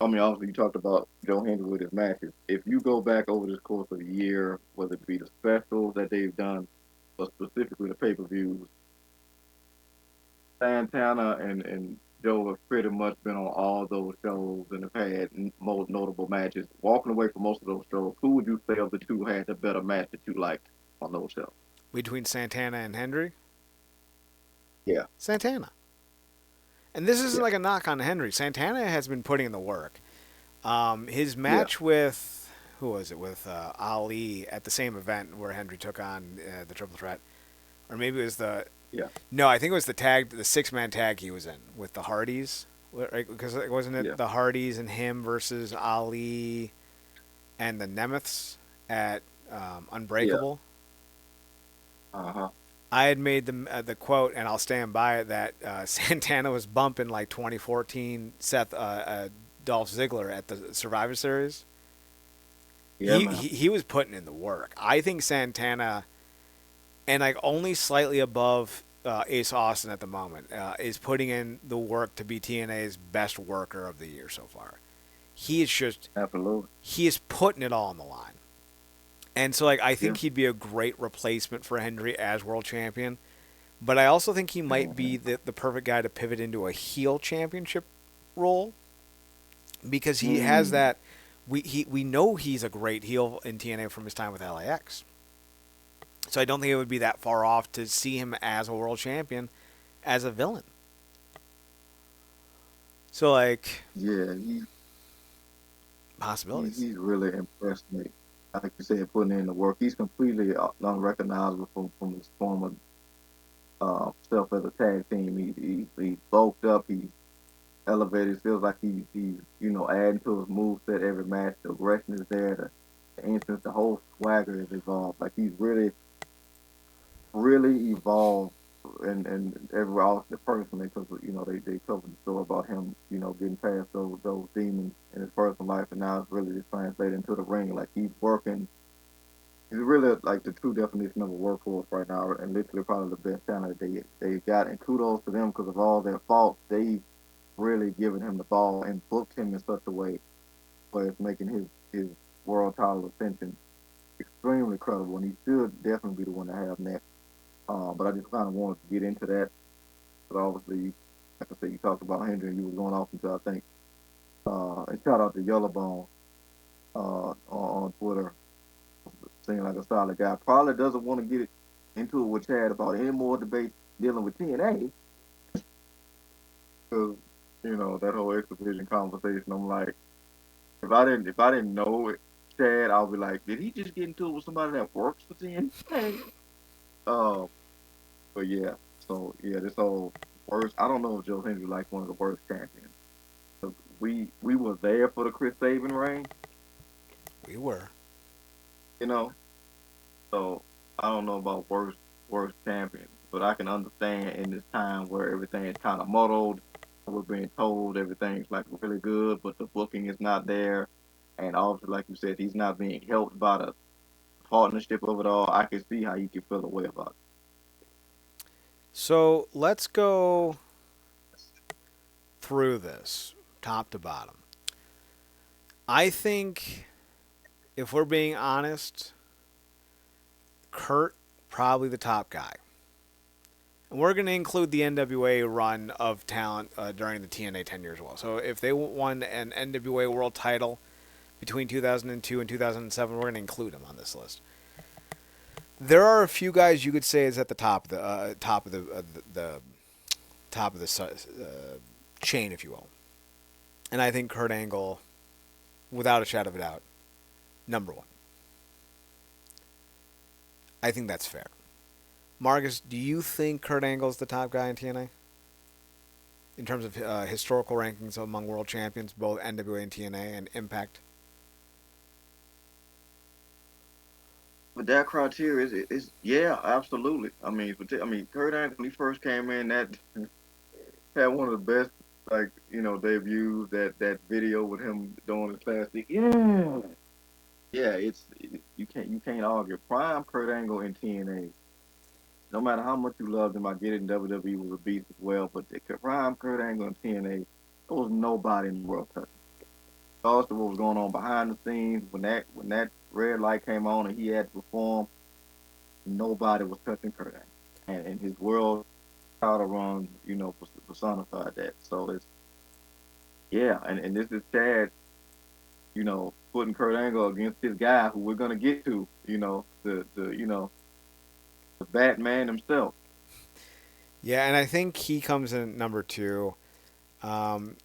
[SPEAKER 2] I mean, obviously you talked about Joe Hendry with his matches. If you go back over this course of the year, whether it be the specials that they've done, but specifically the pay per views, Santana and Joe have pretty much been on all those shows and have had most notable matches. Walking away from most of those shows, who would you say of the two had the better match that you liked on those shows?
[SPEAKER 1] Between Santana and Hendry,
[SPEAKER 2] Yeah,
[SPEAKER 1] Santana. And this isn't
[SPEAKER 2] yeah,
[SPEAKER 1] like a knock on Hendry. Santana has been putting in the work. His
[SPEAKER 2] yeah.
[SPEAKER 1] match with who was it with Ali at the same event where Hendry took on the triple threat, or maybe it was the
[SPEAKER 2] Yeah,
[SPEAKER 1] no, I think it was the 6-man tag he was in with the Hardys, right? Because wasn't it
[SPEAKER 2] yeah,
[SPEAKER 1] the Hardys and him versus Ali and the Nemeths at
[SPEAKER 2] yeah.
[SPEAKER 1] Unbreakable?
[SPEAKER 2] Uh-huh.
[SPEAKER 1] I had made the quote, and I'll stand by it, that Santana was bumping like 2014 Dolph Ziggler at the Survivor Series.
[SPEAKER 2] Yeah,
[SPEAKER 1] He,
[SPEAKER 2] man.
[SPEAKER 1] he he was putting in the work. I think Santana, and like only slightly above Ace Austin at the moment, is putting in the work to be TNA's best worker of the year so far. He is just
[SPEAKER 2] Absolutely.
[SPEAKER 1] he is putting it all on the line. And so like I
[SPEAKER 2] Yeah.
[SPEAKER 1] think he'd be a great replacement for Hendry as world champion. But I also think he might
[SPEAKER 2] Hmm.
[SPEAKER 1] be the perfect guy to pivot into a heel championship role because he has
[SPEAKER 2] Mm.
[SPEAKER 1] that. We know he's a great heel in TNA from his time with LAX. So I don't think it would be that far off to see him as a world champion as a villain. So like
[SPEAKER 2] Yeah,
[SPEAKER 1] possibilities.
[SPEAKER 2] he's really impressed me. Like you said, putting in the work. He's completely unrecognizable from his former self as a tag team. He bulked up. He elevated. Feels like he's adding to his move set every match. The aggression is there. The entrance, the whole swagger is evolved. Like he's really evolved and every officer personally because they covered the story about him getting past those demons in his personal life and now it's really just translated into the ring like he's working. He's really like the true definition of a workhorse right now and literally probably the best talent they got and kudos to them because of all their faults they really given him the ball and booked him in such a way where it's making his world title ascension extremely credible and he should definitely be the one to have next. But I just kind of wanted to get into that. But obviously, like I said, you talked about Hendry, and you was going off into I think. And shout out to Yellowbone on Twitter. Seems like a solid guy. Probably doesn't want to get into it with Chad about any more debate dealing with TNA because that whole X Division conversation. I'm like, if I didn't know it, Chad, I'll be like, did he just get into it with somebody that works for TNA? Um, but yeah, so yeah, this whole worst. I don't know if Joe Hendry like one of the worst champions. We were there for the Chris Sabin reign,
[SPEAKER 1] We were.
[SPEAKER 2] you know. So I don't know about worst champions, but I can understand in this time where everything is kind of muddled. We're being told everything's like really good, but the booking is not there, and obviously, like you said, he's not being helped by the partnership of it all. I can see how you can feel a way about
[SPEAKER 1] So let's go through this top to bottom. I think if we're being honest, Kurt probably the top guy. And we're going to include the NWA run of talent during the TNA 10 years as well. So if they won an NWA world title between 2002 and 2007, we're going to include them on this list. There are a few guys you could say is at the top of the top of the chain, if you will. And I think Kurt Angle, without a shadow of a doubt, number one. I think that's fair. Marcus, do you think Kurt Angle's the top guy in TNA? In terms of historical rankings among world champions, both NWA and TNA, and Impact?
[SPEAKER 2] But that criteria is yeah, absolutely. I mean, Kurt Angle when he first came in, that had one of the best debuts. That video with him doing his classic, yeah, yeah. You can't argue. Prime Kurt Angle in TNA. No matter how much you loved him, I get it. In WWE was a beast as well, but the prime Kurt Angle in TNA, there was nobody in the world touching. Also, what was going on behind the scenes when that red light came on and he had to perform, nobody was touching Kurt Angle, and his world title run, personified that. So it's yeah, and this is Chad, putting Kurt Angle against this guy who we're gonna get to, the Batman himself.
[SPEAKER 1] Yeah, and I think he comes in at number two. Um,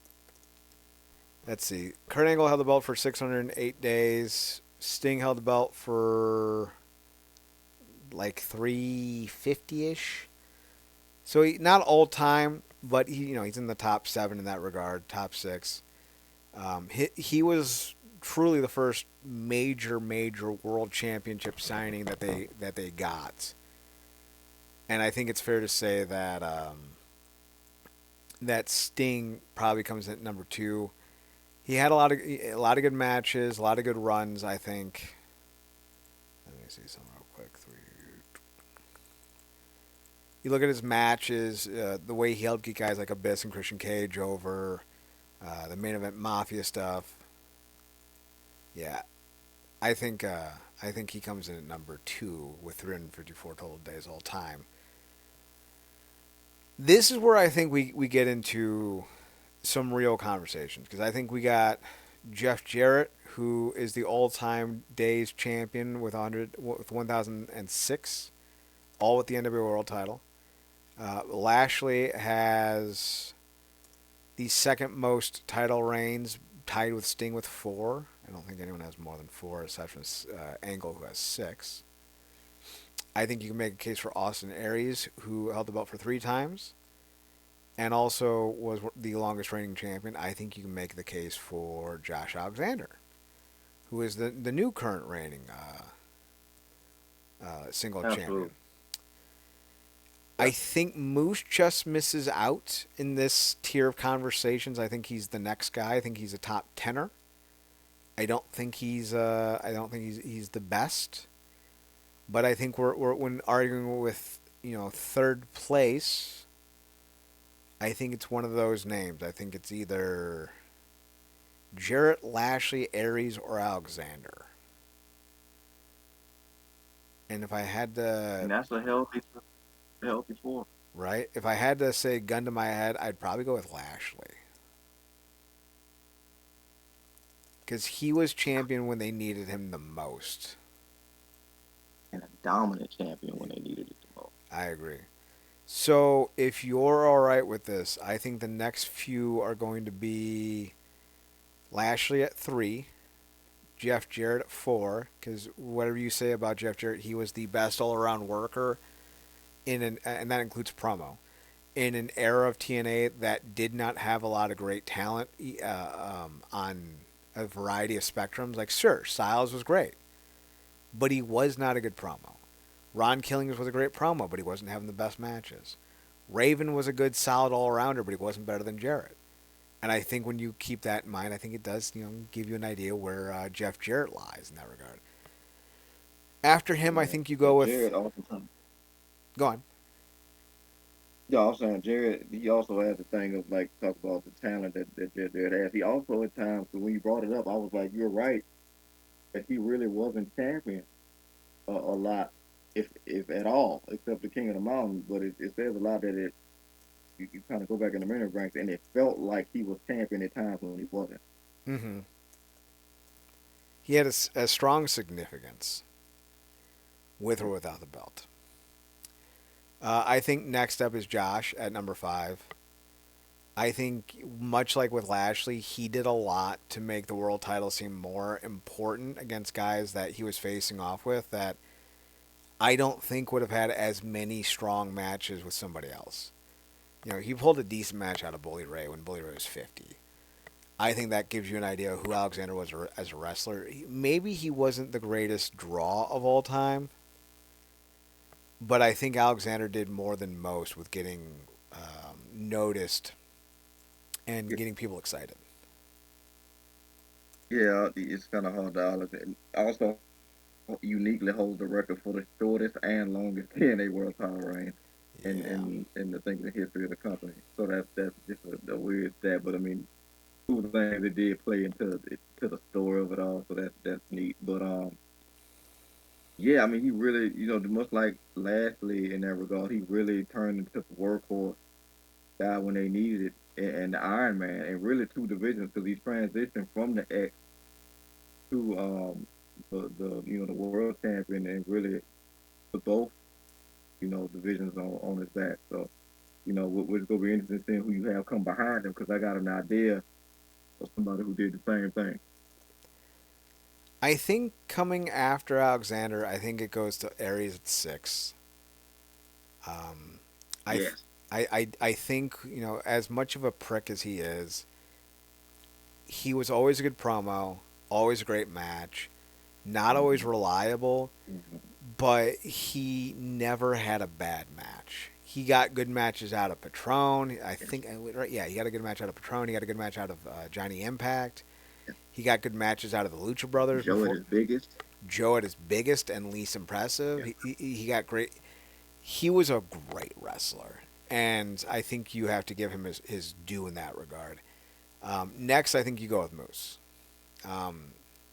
[SPEAKER 1] let's see. Kurt Angle held the belt for 608 days. Sting held the belt for like 350 ish. So not all time, but he's in the top seven in that regard, top six. He was truly the first major world championship signing that they got, and I think it's fair to say that Sting probably comes in at number two. He had a lot of good matches, a lot of good runs. I think. Let me see something real quick. You look at his matches, the way he helped get guys like Abyss and Christian Cage over, the main event Mafia stuff. Yeah, I think he comes in at number two with 354 total days all time. This is where I think we get into some real conversations because I think we got Jeff Jarrett, who is the all-time days champion with 1,006, all with the NWA World Title. Lashley has the second most title reigns, tied with Sting with four. I don't think anyone has more than four, aside from Angle, who has six. I think you can make a case for Austin Aries, who held the belt for three times, and also was the longest reigning champion. I think you can make the case for Josh Alexander, who is the new current reigning single champion.
[SPEAKER 2] Absolutely.
[SPEAKER 1] I
[SPEAKER 2] Yeah.
[SPEAKER 1] think Moose just misses out in this tier of conversations. I think he's the next guy. I think he's a top tenor. I don't think he's the best, but I think we're when arguing with third place. I think it's one of those names. I think it's either Jarrett, Lashley, Aries, or Alexander. And if I had
[SPEAKER 2] And
[SPEAKER 1] to,
[SPEAKER 2] that's a healthy force.
[SPEAKER 1] right, if I had to say gun to my head, I'd probably go with Lashley because he was champion when they needed him the most.
[SPEAKER 2] And a dominant champion when they needed it the most.
[SPEAKER 1] I agree. So if you're all right with this, I think the next few are going to be Lashley at three, Jeff Jarrett at four. Because whatever you say about Jeff Jarrett, he was the best all-around worker and that includes promo in an era of TNA that did not have a lot of great talent on a variety of spectrums. Like, sure, Styles was great, but he was not a good promo. Ron Killings was a great promo, but he wasn't having the best matches. Raven was a good, solid all-arounder, but he wasn't better than Jarrett. And I think when you keep that in mind, I think it does, give you an idea where Jeff Jarrett lies in that regard. After him, I
[SPEAKER 2] Yeah.
[SPEAKER 1] think you go
[SPEAKER 2] But
[SPEAKER 1] with.
[SPEAKER 2] Jared oftentimes.
[SPEAKER 1] Go on.
[SPEAKER 2] Yeah, I'm saying Jared. He also has the thing of like talk about the talent that Jared has. He also at times when you brought it up, I was like, you're right that he really wasn't champion a lot, if at all, except the King of the Mountain. But it says a lot that you kind of go back in the memory ranks, and it felt like he was champion at times when he wasn't.
[SPEAKER 1] Mm-hmm. He had a strong significance with or without the belt. I think next up is Josh at number five. I think, much like with Lashley, he did a lot to make the world title seem more important against guys that he was facing off with that I don't think would have had as many strong matches with somebody else. He pulled a decent match out of Bully Ray when Bully Ray was 50. I think that gives you an idea of who Alexander was as a wrestler. Maybe he wasn't the greatest draw of all time, but I think Alexander did more than most with getting noticed and getting people excited.
[SPEAKER 2] Yeah, it's kind of hard to also uniquely holds the record for the shortest and longest TNA World Title reign
[SPEAKER 1] Yeah.
[SPEAKER 2] in the thing the history of the company. So that's just a weird stat, but I mean, two things that did play to the story of it all. So that's neat. But yeah, I mean, he really, much like Lashley in that regard, he really turned into the workhorse guy when they needed it, and the Iron Man, and really two divisions because he transitioned from the X to the world champion, and really put both divisions on his back. So it's gonna be interesting seeing who you have come behind him because I got an idea of somebody who did the same thing.
[SPEAKER 1] I think coming after Alexander, I think it goes to Aries at 6. Um, I, th-
[SPEAKER 2] Yes.
[SPEAKER 1] I think, as much of a prick as he is, he was always a good promo, always a great match, not always
[SPEAKER 2] Hmm.
[SPEAKER 1] reliable,
[SPEAKER 2] Hmm.
[SPEAKER 1] but he never had a bad match. He got good matches out of Patron. I
[SPEAKER 2] Yes.
[SPEAKER 1] think, right? Yeah, he got a good match out of Patron. He got a good match out of Johnny Impact.
[SPEAKER 2] Yes.
[SPEAKER 1] He got good matches out of the Lucha Brothers
[SPEAKER 2] Joe at
[SPEAKER 1] before
[SPEAKER 2] his biggest.
[SPEAKER 1] Joe at his biggest and least impressive.
[SPEAKER 2] Yeah.
[SPEAKER 1] He got great. He was a great wrestler, and I think you have to give him his due in that regard. Next, I think you go with Moose. Um,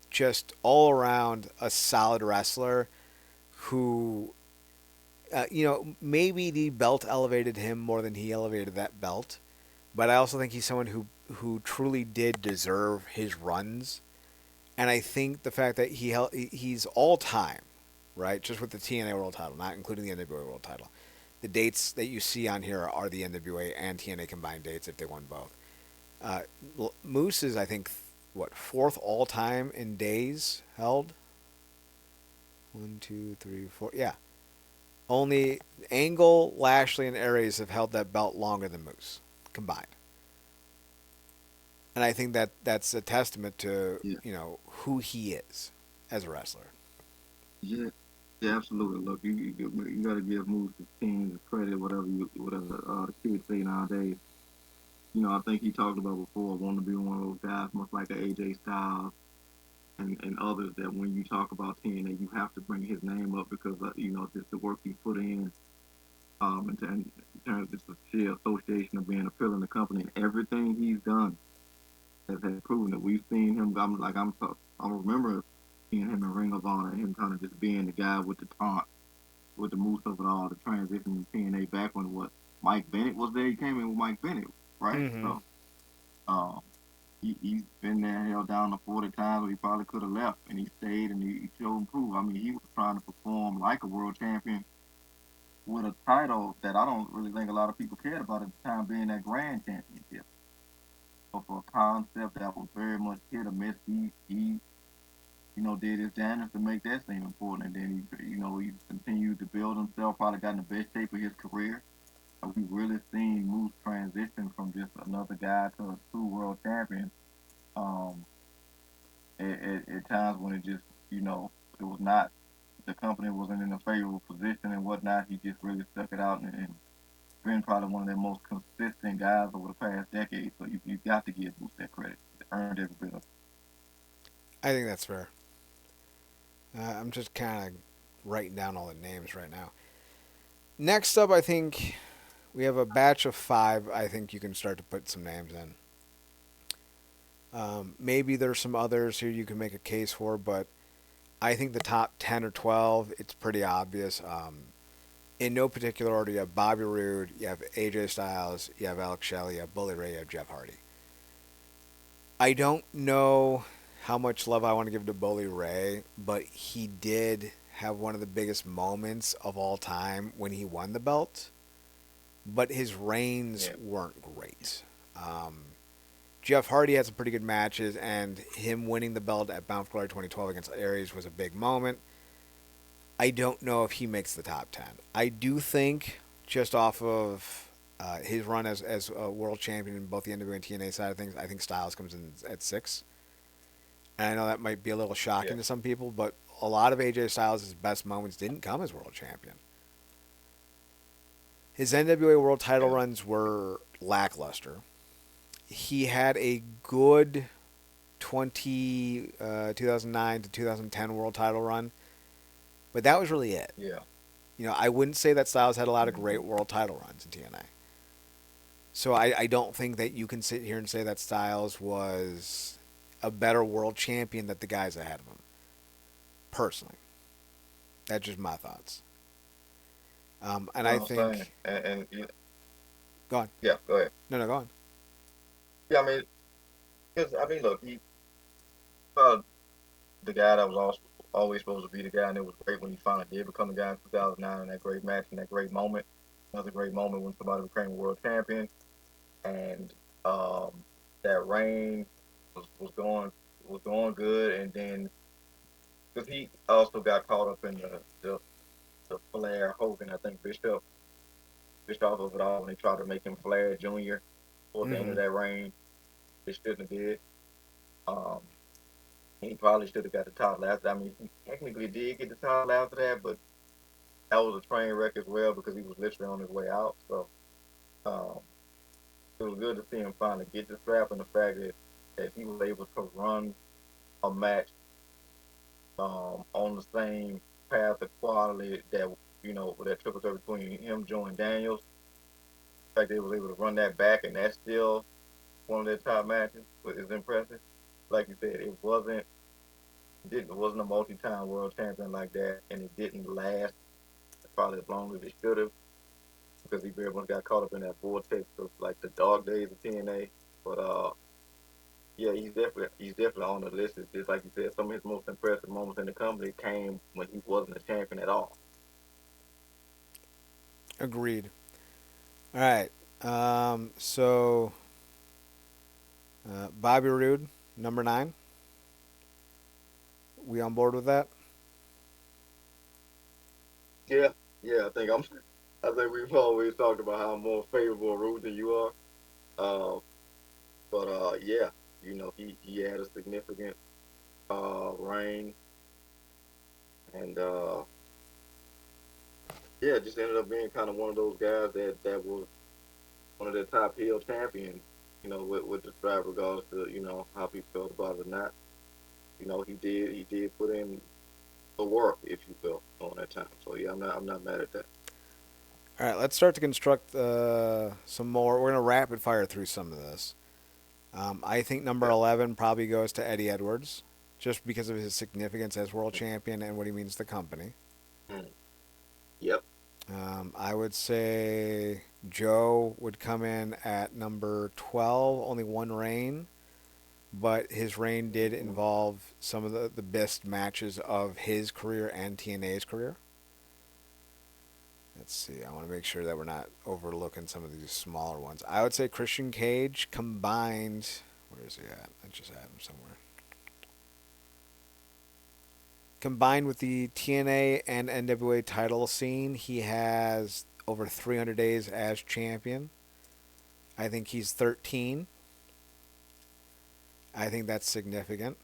[SPEAKER 1] just all around a solid wrestler who, maybe the belt elevated him more than he elevated that belt. But I also think he's someone who truly did deserve his runs. And I think the fact that he's all time, right? Just with the TNA World Title, not including the NWA World Title. The dates that you see on here are the NWA and TNA combined dates if they won both. Uh, Moose is, I think, what, fourth all time in days held? One, two, three, four. Yeah. Only Angle, Lashley, and Aries have held that belt longer than Moose combined. And I think that that's a testament to,
[SPEAKER 2] Yeah.
[SPEAKER 1] who he is as a wrestler.
[SPEAKER 2] Yeah. Yeah. Absolutely. Look, you got to give Moose his team the credit, whatever the kids say nowadays. I think he talked about before wanting to be one of those guys, much like a AJ Styles and others, that when you talk about TNA, you have to bring his name up because just the work he put in, in terms of just the sheer association of being a pillar in the company and everything he's done has proven that we've seen him. I remember seeing him in Ring of Honor, him kind of just being the guy with the taunt, with the moose of it all, the transition to TNA back when what Mike Bennett was there. He came in with Mike Bennett, right?
[SPEAKER 1] Mm-hmm.
[SPEAKER 2] So um, he's been there held down to 40 times where he probably could have left, and he stayed and he showed and proved. I mean, he was trying to perform like a world champion with a title that I don't really think a lot of people cared about at the time, being that grand championship. But for a concept that was very much hit or miss, he did his damage to make that seem important. And then he continued to build himself, probably got in the best shape of his career. And we really seen Moose transition from just another guy to a true world champion. Um, at times when it just, it was not, the company wasn't in a favorable position and whatnot. He just really stuck it out and been probably one of their most consistent guys over the past decade. So you got to give Moose that credit. He earned every bit of it.
[SPEAKER 1] I think that's fair. I'm just kind of writing down all the names right now. Next up, I think we have a batch of 5. I think you can start to put some names in. Maybe there's some others here you can make a case for, but I think the top 10 or 12, it's pretty obvious. In no particular order, you have Bobby Roode, you have AJ Styles, you have Alex Shelley, you have Bully Ray, you have Jeff Hardy. I don't know how much love I want to give to Bully Ray, but he did have one of the biggest moments of all time when he won the belt, but his reigns
[SPEAKER 2] Yeah.
[SPEAKER 1] weren't great. Um, Jeff Hardy had some pretty good matches, and him winning the belt at Bound for Glory 2012 against Aries was a big moment. I don't know if he makes the top 10. I do think, just off of his run as a world champion in both the NWA and TNA side of things, I think Styles comes in at 6. And I know that might be a little
[SPEAKER 2] Yeah.
[SPEAKER 1] shocking to some people, but a lot of AJ Styles' best moments didn't come as world champion. His NWA world title
[SPEAKER 2] Yeah.
[SPEAKER 1] runs were lackluster. He had a good 2009 to 2010 world title run, but that was really it.
[SPEAKER 2] Yeah.
[SPEAKER 1] I wouldn't say that Styles had a lot of great
[SPEAKER 2] Hmm.
[SPEAKER 1] world title runs in TNA. So I don't think that you can sit here and say that Styles was a better world champion than the guys ahead of him. Personally, that's just my thoughts. And
[SPEAKER 2] No,
[SPEAKER 1] I
[SPEAKER 2] I'm saying,
[SPEAKER 1] think, go on.
[SPEAKER 2] yeah, go ahead.
[SPEAKER 1] No, no, go on.
[SPEAKER 2] Yeah, I mean, because I mean, look, he uh, the guy that was always supposed to be the guy, and it was great when he finally did become the guy in 2009 in that great match and that great moment. Another great moment when somebody became a world champion, and um, that reign was going good, and then because he also got caught up in the Flair Hogan. I think Bischoff of it all when they tried to make him Flair Junior towards the end
[SPEAKER 1] Mm-hmm.
[SPEAKER 2] of that reign. They shouldn't have did. Um, he probably should have got the title after. I mean, he technically did get the title after that, but that was a train wreck as well because he was literally on his way out. So um, it was good to see him finally get the strap, and the fact that he was able to run a match on the same path of quality that that triple threat between him, Joe, and Daniels. The fact they was able to run that back, and that's still one of their top matches is impressive. Like you said, it wasn't a multi-time world champion like that, and it didn't last probably as long as it should have because he very much got caught up in that vortex of like the dog days of TNA. But yeah, he's definitely on the list. It's just like you said, some of his most impressive moments in the company came when he wasn't a champion at all.
[SPEAKER 1] Agreed. All right. So Bobby Roode, number 9. We on board with that?
[SPEAKER 2] Yeah, yeah. I think we've always talked about how more favorable route than you are. Uh, but yeah, he had a significant reign, and yeah, just ended up being kind of one of those guys that was one of the top heel champions. With the strap, regardless to how people felt about it or not. He did put in the work, if you will, on that time. So yeah, I'm not mad at that.
[SPEAKER 1] All right. Let's start to construct some more. We're gonna rapid fire through some of this. I think number
[SPEAKER 2] Okay.
[SPEAKER 1] 11 probably goes to Eddie Edwards, just because of his significance as world champion and what he means to the company.
[SPEAKER 2] Mm. Yep.
[SPEAKER 1] I would say Joe would come in at number 12, only one reign, but his reign did
[SPEAKER 2] Mm-hmm.
[SPEAKER 1] involve some of the best matches of his career and TNA's career. Let's see. I want to make sure that we're not overlooking some of these smaller ones. I would say Christian Cage combined. Where is he at? I just had him somewhere. Combined with the TNA and NWA title scene, he has over 300 days as champion. I think he's 13. I think that's significant.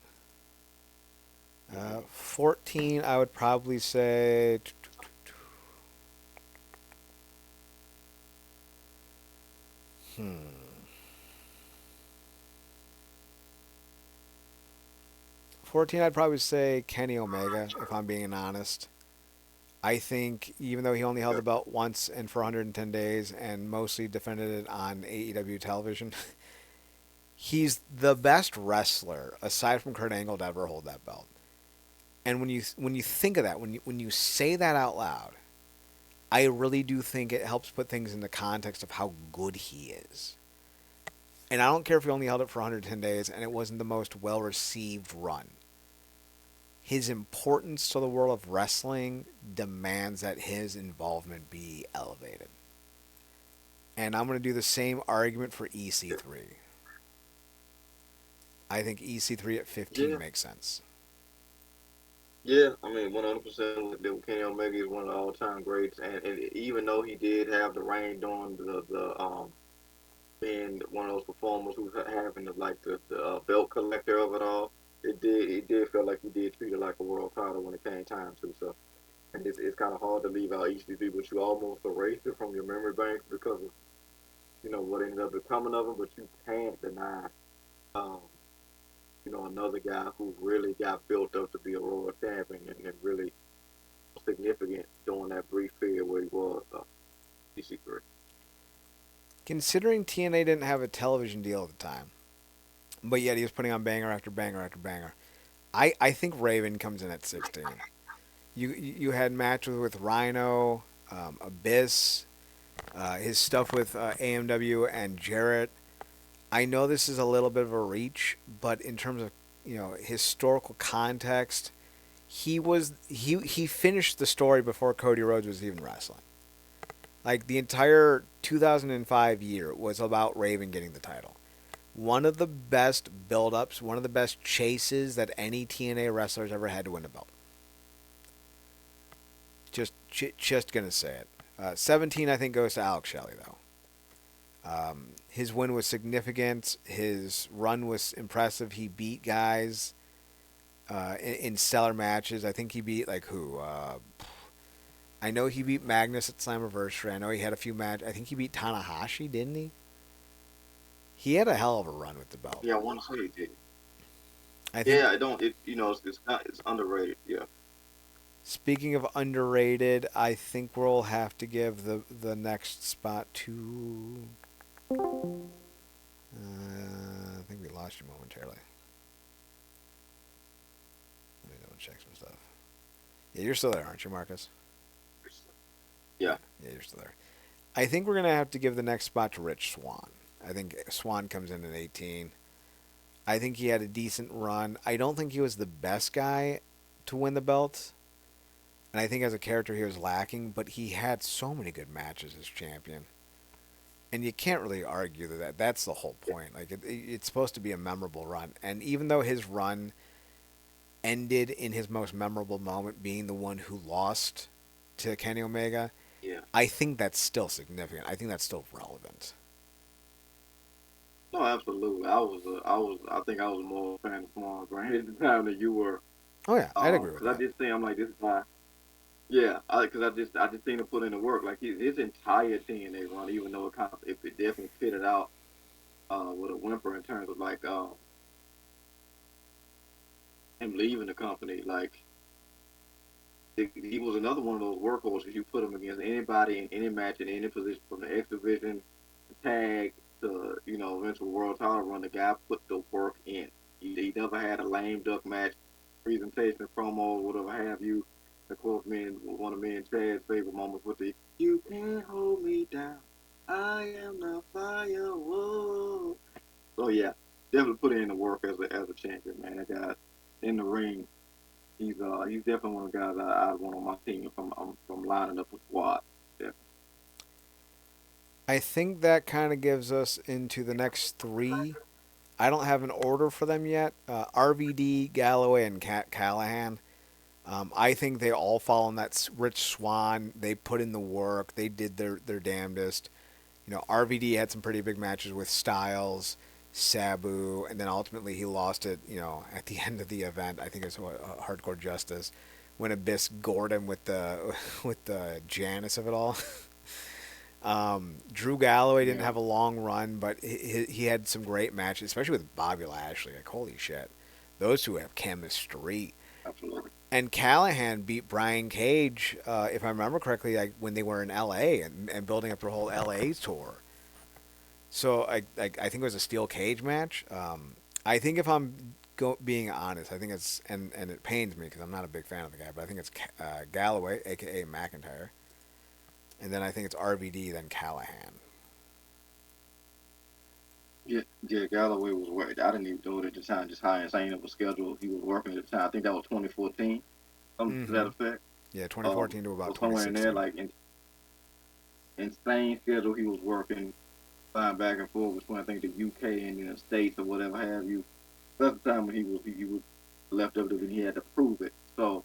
[SPEAKER 2] Mm-hmm.
[SPEAKER 1] 14, I would probably say. Hmm. 14, I'd probably say Kenny Omega, if I'm being honest. I think even though he only held
[SPEAKER 2] Okay.
[SPEAKER 1] the belt once and for 110 days and mostly defended it on AEW television, he's the best wrestler aside from Kurt Angle to ever hold that belt. And when you think of that, when you say that out loud, I really do think it helps put things in the context of how good he is. And I don't care if he only held it for 110 days and it wasn't the most well received run. His importance to the world of wrestling demands that his involvement be elevated. And I'm going to do the same argument for EC3. I think EC3 at 15
[SPEAKER 2] Yeah.
[SPEAKER 1] makes sense.
[SPEAKER 2] Yeah, I mean, 100%. Kenny Omega is one of the all-time greats, and even though he did have the reign during the being one of those performers who's having the belt collector of it all, it did feel like he did treat it like a world title when it came time to. So, and it's kind of hard to leave out EC3, but you almost erased it from your memory bank because of what ended up becoming of him. But you can't deny um, another guy who really got built up to be a world champion and really significant during that brief period where he was EC3.
[SPEAKER 1] Considering TNA didn't have a television deal at the time, but yet he was putting on banger after banger after banger, I think Raven comes in at 16. You had matches with Rhino, Abyss, his stuff with AMW and Jarrett. I know this is a little bit of a reach, but in terms of historical context, he finished the story before Cody Rhodes was even wrestling. Like the entire 2005 year was about Raven getting the title. One of the best build-ups, one of the best chases that any TNA wrestler's ever had to win a belt. Just gonna say it. 17, I think, goes to Alex Shelley though. His win was significant. His run was impressive. He beat guys in stellar matches. I think he beat like who? I know he beat Magnus at Slammiversary. I know he had a few matches. I think he beat Tanahashi, didn't he? He had a hell of a run with the belt.
[SPEAKER 2] Yeah, I want to say he did.
[SPEAKER 1] I think.
[SPEAKER 2] Yeah, I don't. It it's not. It's underrated. Yeah.
[SPEAKER 1] Speaking of underrated, I think we'll have to give the next spot to. I think we lost you momentarily. Let me double check some stuff. Yeah, you're still there, aren't you, Marcus?
[SPEAKER 2] Yeah.
[SPEAKER 1] Yeah, you're still there. I think we're gonna have to give the next spot to Rich Swann. I think Swan comes in at 18. I think he had a decent run. I don't think he was the best guy to win the belt. And I think as a character he was lacking, but he had so many good matches as champion. And you can't really argue that's the whole point. Like it's supposed to be a memorable run. And even though his run ended in his most memorable moment being the one who lost to Kenny Omega,
[SPEAKER 2] Yeah.
[SPEAKER 1] I think that's still significant. I think that's still relevant.
[SPEAKER 2] No, absolutely. I think I was more a fan of Swan Grant at the time than you were.
[SPEAKER 1] Oh yeah, I'd agree with
[SPEAKER 2] Because I
[SPEAKER 1] that.
[SPEAKER 2] just think I'm like this guy. Yeah, because I just seen him put in the work. Like his entire TNA run, even though it definitely fitted out with a whimper in terms of like him leaving the company. Like he was another one of those workhorses. You put him against anybody in any match in any position, from the X division, the tag to eventual world title run. The guy put the work in. He never had a lame duck match, presentation, promo, whatever have you. Of course, one of me and Chad's favorite moments with the "You can't hold me down, I am the fire." Whoa. So yeah, definitely put in the work as a champion, man. That guy in the ring, he's definitely one of the guys I want on my team if I'm lining up a squad. Yeah.
[SPEAKER 1] I think that kind of gives us into the next three. I don't have an order for them yet. RVD, Galloway, and Callahan. I think they all fall in that Rich Swan. They put in the work. They did their damnedest. RVD had some pretty big matches with Styles, Sabu, and then ultimately he lost it. At the end of the event, I think it's Hardcore Justice when Abyss gored him with the with the Janus of it all. Drew Galloway didn't
[SPEAKER 2] Yeah,
[SPEAKER 1] have a long run, but he had some great matches, especially with Bobby Lashley. Like holy shit, those two have chemistry.
[SPEAKER 2] absolutely.
[SPEAKER 1] And Callahan beat Brian Cage, if I remember correctly, like when they were in L.A. and building up their whole L.A. tour. So I think it was a steel cage match. I think if I'm being honest, I think it's and it pains me because I'm not a big fan of the guy, but I think it's Galloway, aka McIntyre, and then I think it's RVD, then Callahan.
[SPEAKER 2] Yeah, yeah. Galloway was working. I didn't even know it at the time. Just how insane of a schedule he was working at the time. I think that was 2014, something to that
[SPEAKER 1] Mm-hmm.
[SPEAKER 2] effect.
[SPEAKER 1] Yeah, 2014 to about
[SPEAKER 2] So somewhere in there,
[SPEAKER 1] 2016.
[SPEAKER 2] like insane schedule he was working, flying back and forth between I think the UK and the States or whatever have you. That's the time when he was left up and he had to prove it. So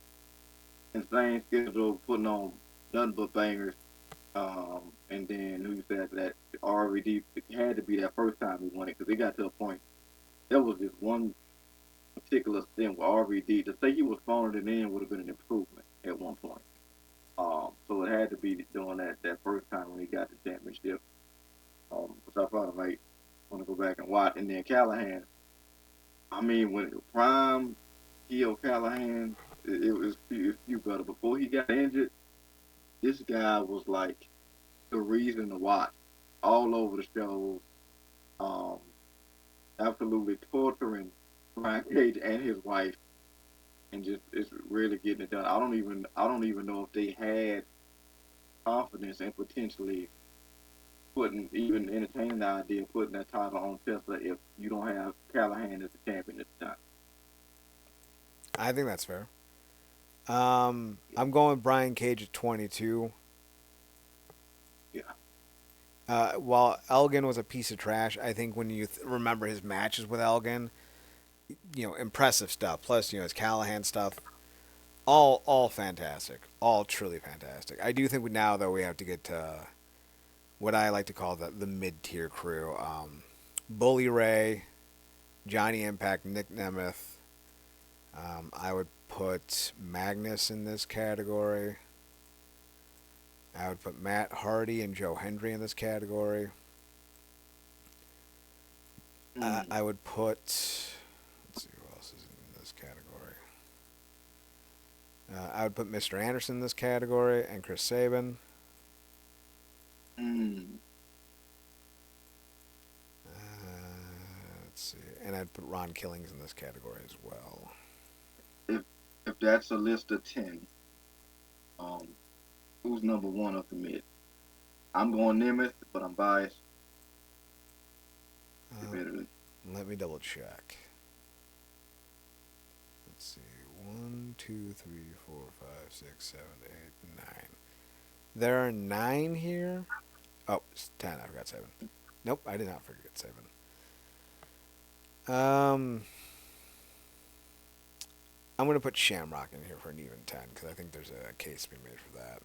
[SPEAKER 2] insane schedule, putting on nothing but bangers. And then who said that RVD had to be that first time he won it because it got to a point. There was this one particular stint with RVD to say he was phoning it in would have been an improvement at one point. So it had to be doing that first time when he got the championship. Which I probably might want to go back and watch. And then Callahan, I mean, when Prime heel Callahan, it was few better. Before he got injured, this guy was like the reason to watch all over the shows. Um, Absolutely torturing Brian Cage and his wife, and just it's really getting it done. I don't even know if they had confidence in potentially putting even entertaining the idea of putting that title on Tesla if you don't have Callahan as the champion at the time.
[SPEAKER 1] I think that's fair. I'm going with Brian Cage at 22.
[SPEAKER 2] Yeah,
[SPEAKER 1] While Elgin was a piece of trash, I think when you remember his matches with Elgin, impressive stuff. Plus, his Callahan stuff. All fantastic. All truly fantastic. I do think now though we have to get to what I like to call the mid tier crew. Bully Ray, Johnny Impact, Nick Nemeth. I would put Magnus in this category. I would put Matt Hardy and Joe Hendry in this category.
[SPEAKER 2] Mm,
[SPEAKER 1] I would put. Let's see who else is in this category. I would put Mr. Anderson in this category and Chris Sabin.
[SPEAKER 2] mm.
[SPEAKER 1] Let's see, and I'd put Ron Killings in this category as well.
[SPEAKER 2] If if that's a list of 10, um, who's number one of the mid? I'm going Nemeth, but I'm biased.
[SPEAKER 1] Uh,
[SPEAKER 2] Admittedly.
[SPEAKER 1] Let me double check. Let's see. 1, 2, 3, 4, 5, 6, 7, 8, 9. There are 9 here. Oh, it's 10. I forgot 7. Nope, I did not forget 7. Um, I'm going to put Shamrock in here for an even 10 because I think there's a case to be made for that.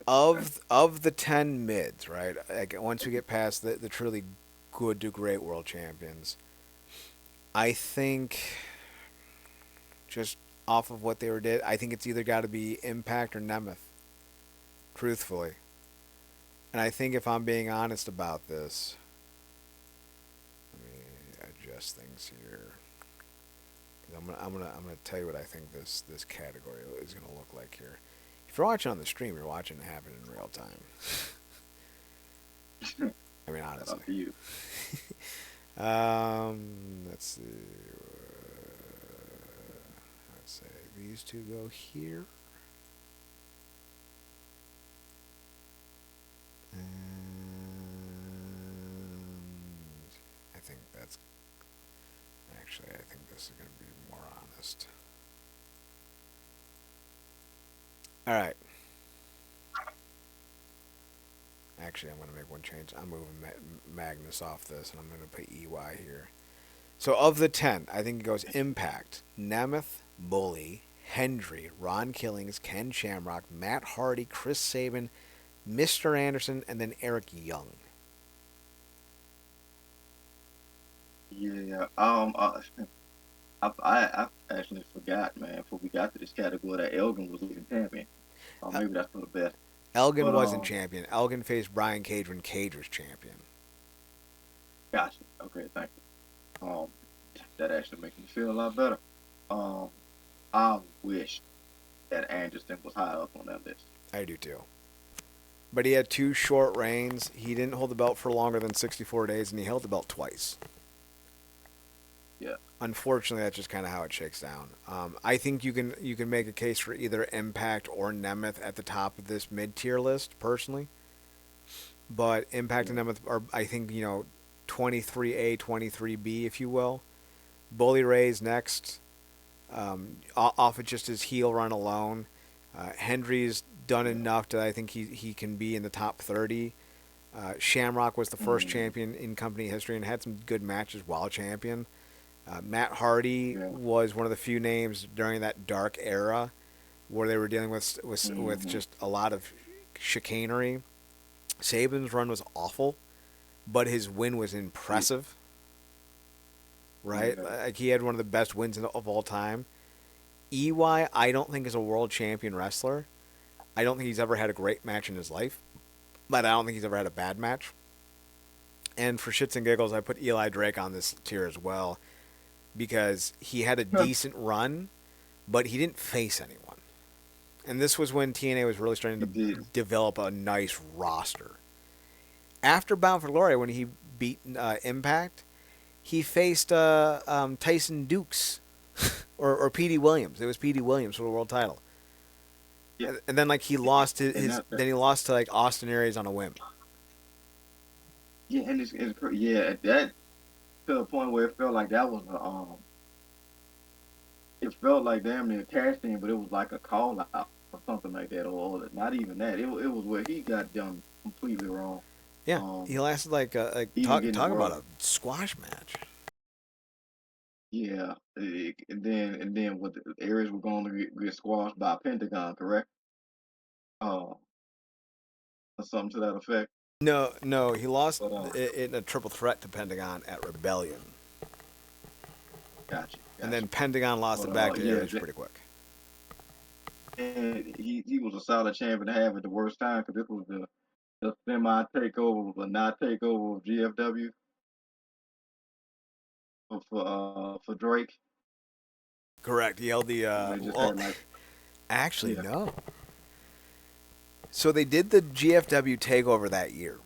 [SPEAKER 1] Of the 10 mids, right? Like once we get past the truly good to great world champions, I think just off of what they were did, I think it's either got to be Impact or Nemeth. Truthfully, and I think if I'm being honest about this, let me adjust things here. I'm gonna tell you what I think this category is gonna look like here. If you're watching on the stream, you're watching it happen in real time. I mean,
[SPEAKER 2] Shout
[SPEAKER 1] honestly.
[SPEAKER 2] out to you.
[SPEAKER 1] Let's see. Let's say these two go here. And I think that's actually, I think this is going to be more honest. All right. Actually, I'm going to make one change. I'm moving Magnus off this, and I'm going to put EY here. So of the 10, I think it goes Impact, Nemeth, Bully, Hendry, Ron Killings, Ken Shamrock, Matt Hardy, Chris Sabin, Mr. Anderson, and then Eric Young.
[SPEAKER 2] Yeah. I actually forgot, man. Before we got to this category, that Elgin was even champion.
[SPEAKER 1] Uh,
[SPEAKER 2] Maybe that's for the best.
[SPEAKER 1] Elgin
[SPEAKER 2] But
[SPEAKER 1] wasn't champion. Elgin faced Brian Cage when Cage was champion.
[SPEAKER 2] gotcha. Okay, thank you. That actually makes me feel a lot better. Um, I wish that Anderson was high up on that list.
[SPEAKER 1] I do too. But he had 2 short reigns. He didn't hold the belt for longer than 64 days, and he held the belt twice.
[SPEAKER 2] Yeah.
[SPEAKER 1] Unfortunately, that's just kind of how it shakes down. I think you can make a case for either Impact or Nemeth at the top of this mid tier list, personally. But Impact and Nemeth are, I think, 23A, 23B, if you will. Bully Ray's next, off of just his heel run alone. Hendry's done
[SPEAKER 2] Yeah.
[SPEAKER 1] enough that I think he can be in the top 30. Shamrock was the first
[SPEAKER 2] Mm,
[SPEAKER 1] champion in company history and had some good matches while champion. Matt Hardy
[SPEAKER 2] yeah.
[SPEAKER 1] was one of the few names during that dark era where they were dealing with
[SPEAKER 2] Mm-hmm.
[SPEAKER 1] just a lot of chicanery. Sabin's run was awful, but his win was
[SPEAKER 2] Yeah.
[SPEAKER 1] impressive. Right,
[SPEAKER 2] Yeah.
[SPEAKER 1] like he had one of the best wins of all time. EY, I don't think is a world champion wrestler. I don't think he's ever had a great match in his life, but I don't think he's ever had a bad match. And for shits and giggles, I put Eli Drake on this tier as well because he had a decent run, but he didn't face anyone. And this was when TNA was really starting
[SPEAKER 2] He
[SPEAKER 1] to
[SPEAKER 2] did.
[SPEAKER 1] develop a nice roster. After Bound for Glory, when he beat Impact, he faced Tyson Dukes or Petey Williams. It was Petey Williams for the world title.
[SPEAKER 2] Yeah.
[SPEAKER 1] And then like he lost
[SPEAKER 2] And
[SPEAKER 1] his then he lost to like Austin Aries on a whim.
[SPEAKER 2] yeah, and yeah, that to the point where it felt like that was it felt like damn near cash in, but it was like a call out or something like that, or not even that. It was where he got done completely wrong.
[SPEAKER 1] Yeah,
[SPEAKER 2] Um,
[SPEAKER 1] he lasted like
[SPEAKER 2] even
[SPEAKER 1] talk
[SPEAKER 2] getting the
[SPEAKER 1] talk about
[SPEAKER 2] world.
[SPEAKER 1] a squash match.
[SPEAKER 2] Yeah. And then what the Aries were going to get squashed by Pentagon, correct? Or something to that effect.
[SPEAKER 1] No, no, he lost
[SPEAKER 2] But
[SPEAKER 1] in a triple threat to Pentagon at Rebellion,
[SPEAKER 2] gotcha,
[SPEAKER 1] and then
[SPEAKER 2] gotcha.
[SPEAKER 1] Pentagon lost
[SPEAKER 2] But
[SPEAKER 1] it back to
[SPEAKER 2] yeah,
[SPEAKER 1] Aries pretty quick.
[SPEAKER 2] and he was a solid champion to have at the worst time because this was the semi takeover, but not takeover of GFW for Drake.
[SPEAKER 1] Correct. He held the.
[SPEAKER 2] They just
[SPEAKER 1] Well,
[SPEAKER 2] had like
[SPEAKER 1] actually,
[SPEAKER 2] yeah,
[SPEAKER 1] no. So they did the GFW takeover that year,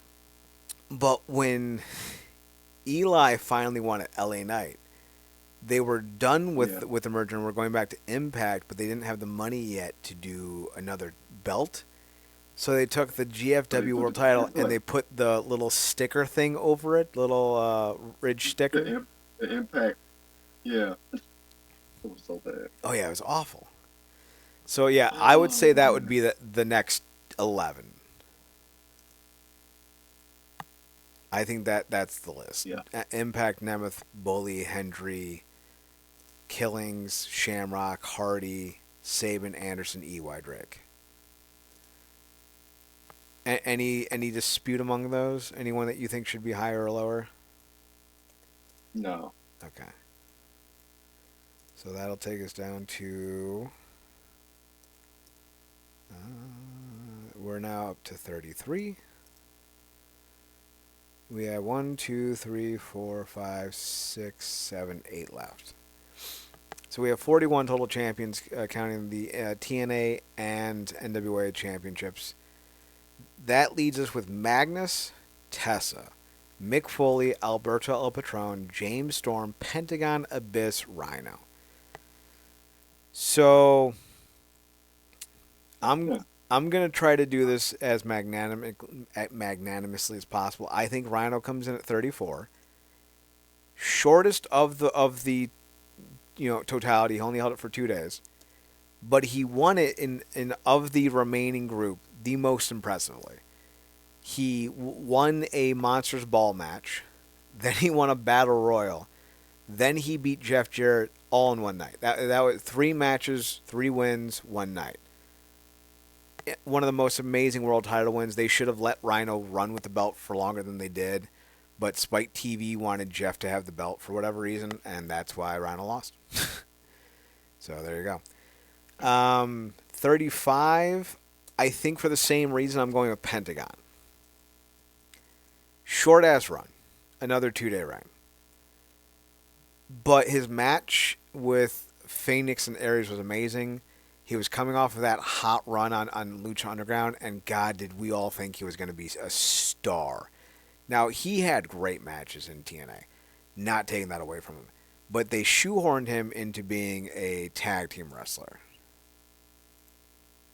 [SPEAKER 1] but when Eli finally won at LA Knight, they were done
[SPEAKER 2] yeah.
[SPEAKER 1] with the merger and were going back to Impact, but they didn't have the money yet to do another belt. So they took the
[SPEAKER 2] So they
[SPEAKER 1] GFW
[SPEAKER 2] put
[SPEAKER 1] World Title and
[SPEAKER 2] like
[SPEAKER 1] they put the little sticker thing over it, little ridge
[SPEAKER 2] the,
[SPEAKER 1] sticker.
[SPEAKER 2] imp, the impact. Yeah, it was so bad.
[SPEAKER 1] Oh yeah, it was awful. So yeah, I would say
[SPEAKER 2] Oh
[SPEAKER 1] that would
[SPEAKER 2] man,
[SPEAKER 1] be the next 11. I think that's the list.
[SPEAKER 2] yeah.
[SPEAKER 1] Impact, Nemeth, Bully, Hendry, Killings, Shamrock, Hardy, Saban, Anderson, E.Y. Drake. Any dispute among those? Anyone that you think should be higher or lower?
[SPEAKER 2] No,
[SPEAKER 1] Okay. So that'll take us down to. We're now up to 33. We have 1, 2, 3, 4, 5, 6, 7, 8 left. So we have 41 total champions, counting the TNA and NWA championships. That leads us with Magnus, Tessa, Mick Foley, Alberto El Patron, James Storm, Pentagon, Abyss, Rhino. So I'm
[SPEAKER 2] yeah,
[SPEAKER 1] I'm gonna try to do this as magnanimously as possible. I think Rhino comes in at 34, shortest of the totality. He only held it for 2 days, but he won it in of the remaining group the most impressively. He won a Monsters Ball match, then he won a Battle Royal, then he beat Jeff Jarrett all in one night. That was 3 matches, 3 wins, one night. One of the most amazing world title wins. They should have let Rhino run with the belt for longer than they did, but Spike TV wanted Jeff to have the belt for whatever reason, and that's why Rhino lost. So there you go. 35. I think for the same reason I'm going with Pentagon. Short ass run, another 2 day run. But his match with Phoenix and Aries was amazing. He was coming off of that hot run on Lucha Underground, and God, did we all think he was going to be a star. Now, he had great matches in TNA, not taking that away from him. But they shoehorned him into being a tag team wrestler.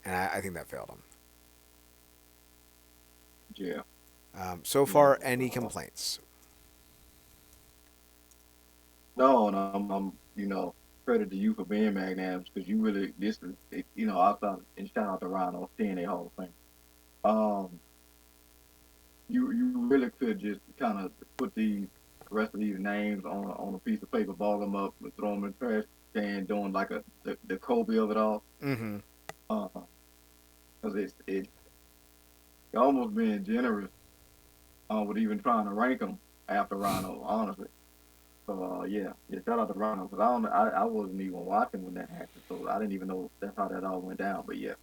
[SPEAKER 1] And I think that failed him.
[SPEAKER 2] yeah,
[SPEAKER 1] So
[SPEAKER 2] yeah.
[SPEAKER 1] far, any complaints?
[SPEAKER 2] No, and credit to you for being magnanimous because you really this is I thought and shout out to Rhino, TNA Hall of Fame. Um, you really could just kind of put these rest of these names on a piece of paper, ball them up, and throw them in the trash can, doing like the Kobe of it all.
[SPEAKER 1] Mm-hmm.
[SPEAKER 2] Because it's almost being generous with even trying to rank them after Rhino, honestly. So yeah, shout out to Rhino because I wasn't even watching when that happened, so I didn't even know that's how that all went down. But yeah,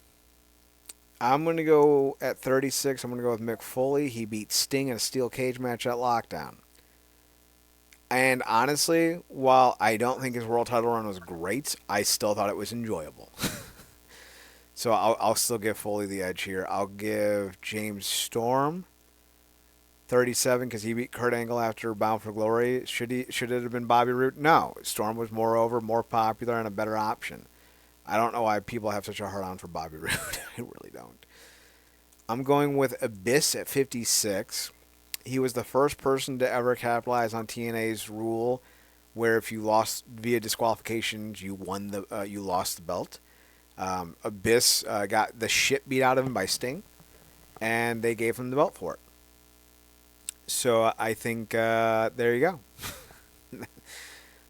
[SPEAKER 1] I'm going to go at 36. I'm going to go with Mick Foley. He beat Sting in a steel cage match at Lockdown. And honestly, while I don't think his world title run was great, I still thought it was enjoyable. So I'll still give Foley the edge here. I'll give James Storm 37 because he beat Kurt Angle after Bound for Glory. Should it have been Bobby Roode? No. Storm was more over, more popular, and a better option. I don't know why people have such a hard on for Bobby Roode. I really don't. I'm going with Abyss at 56. He was the first person to ever capitalize on TNA's rule, where if you lost via disqualifications, you lost the belt. Abyss got the shit beat out of him by Sting, and they gave him the belt for it. So I think there you go.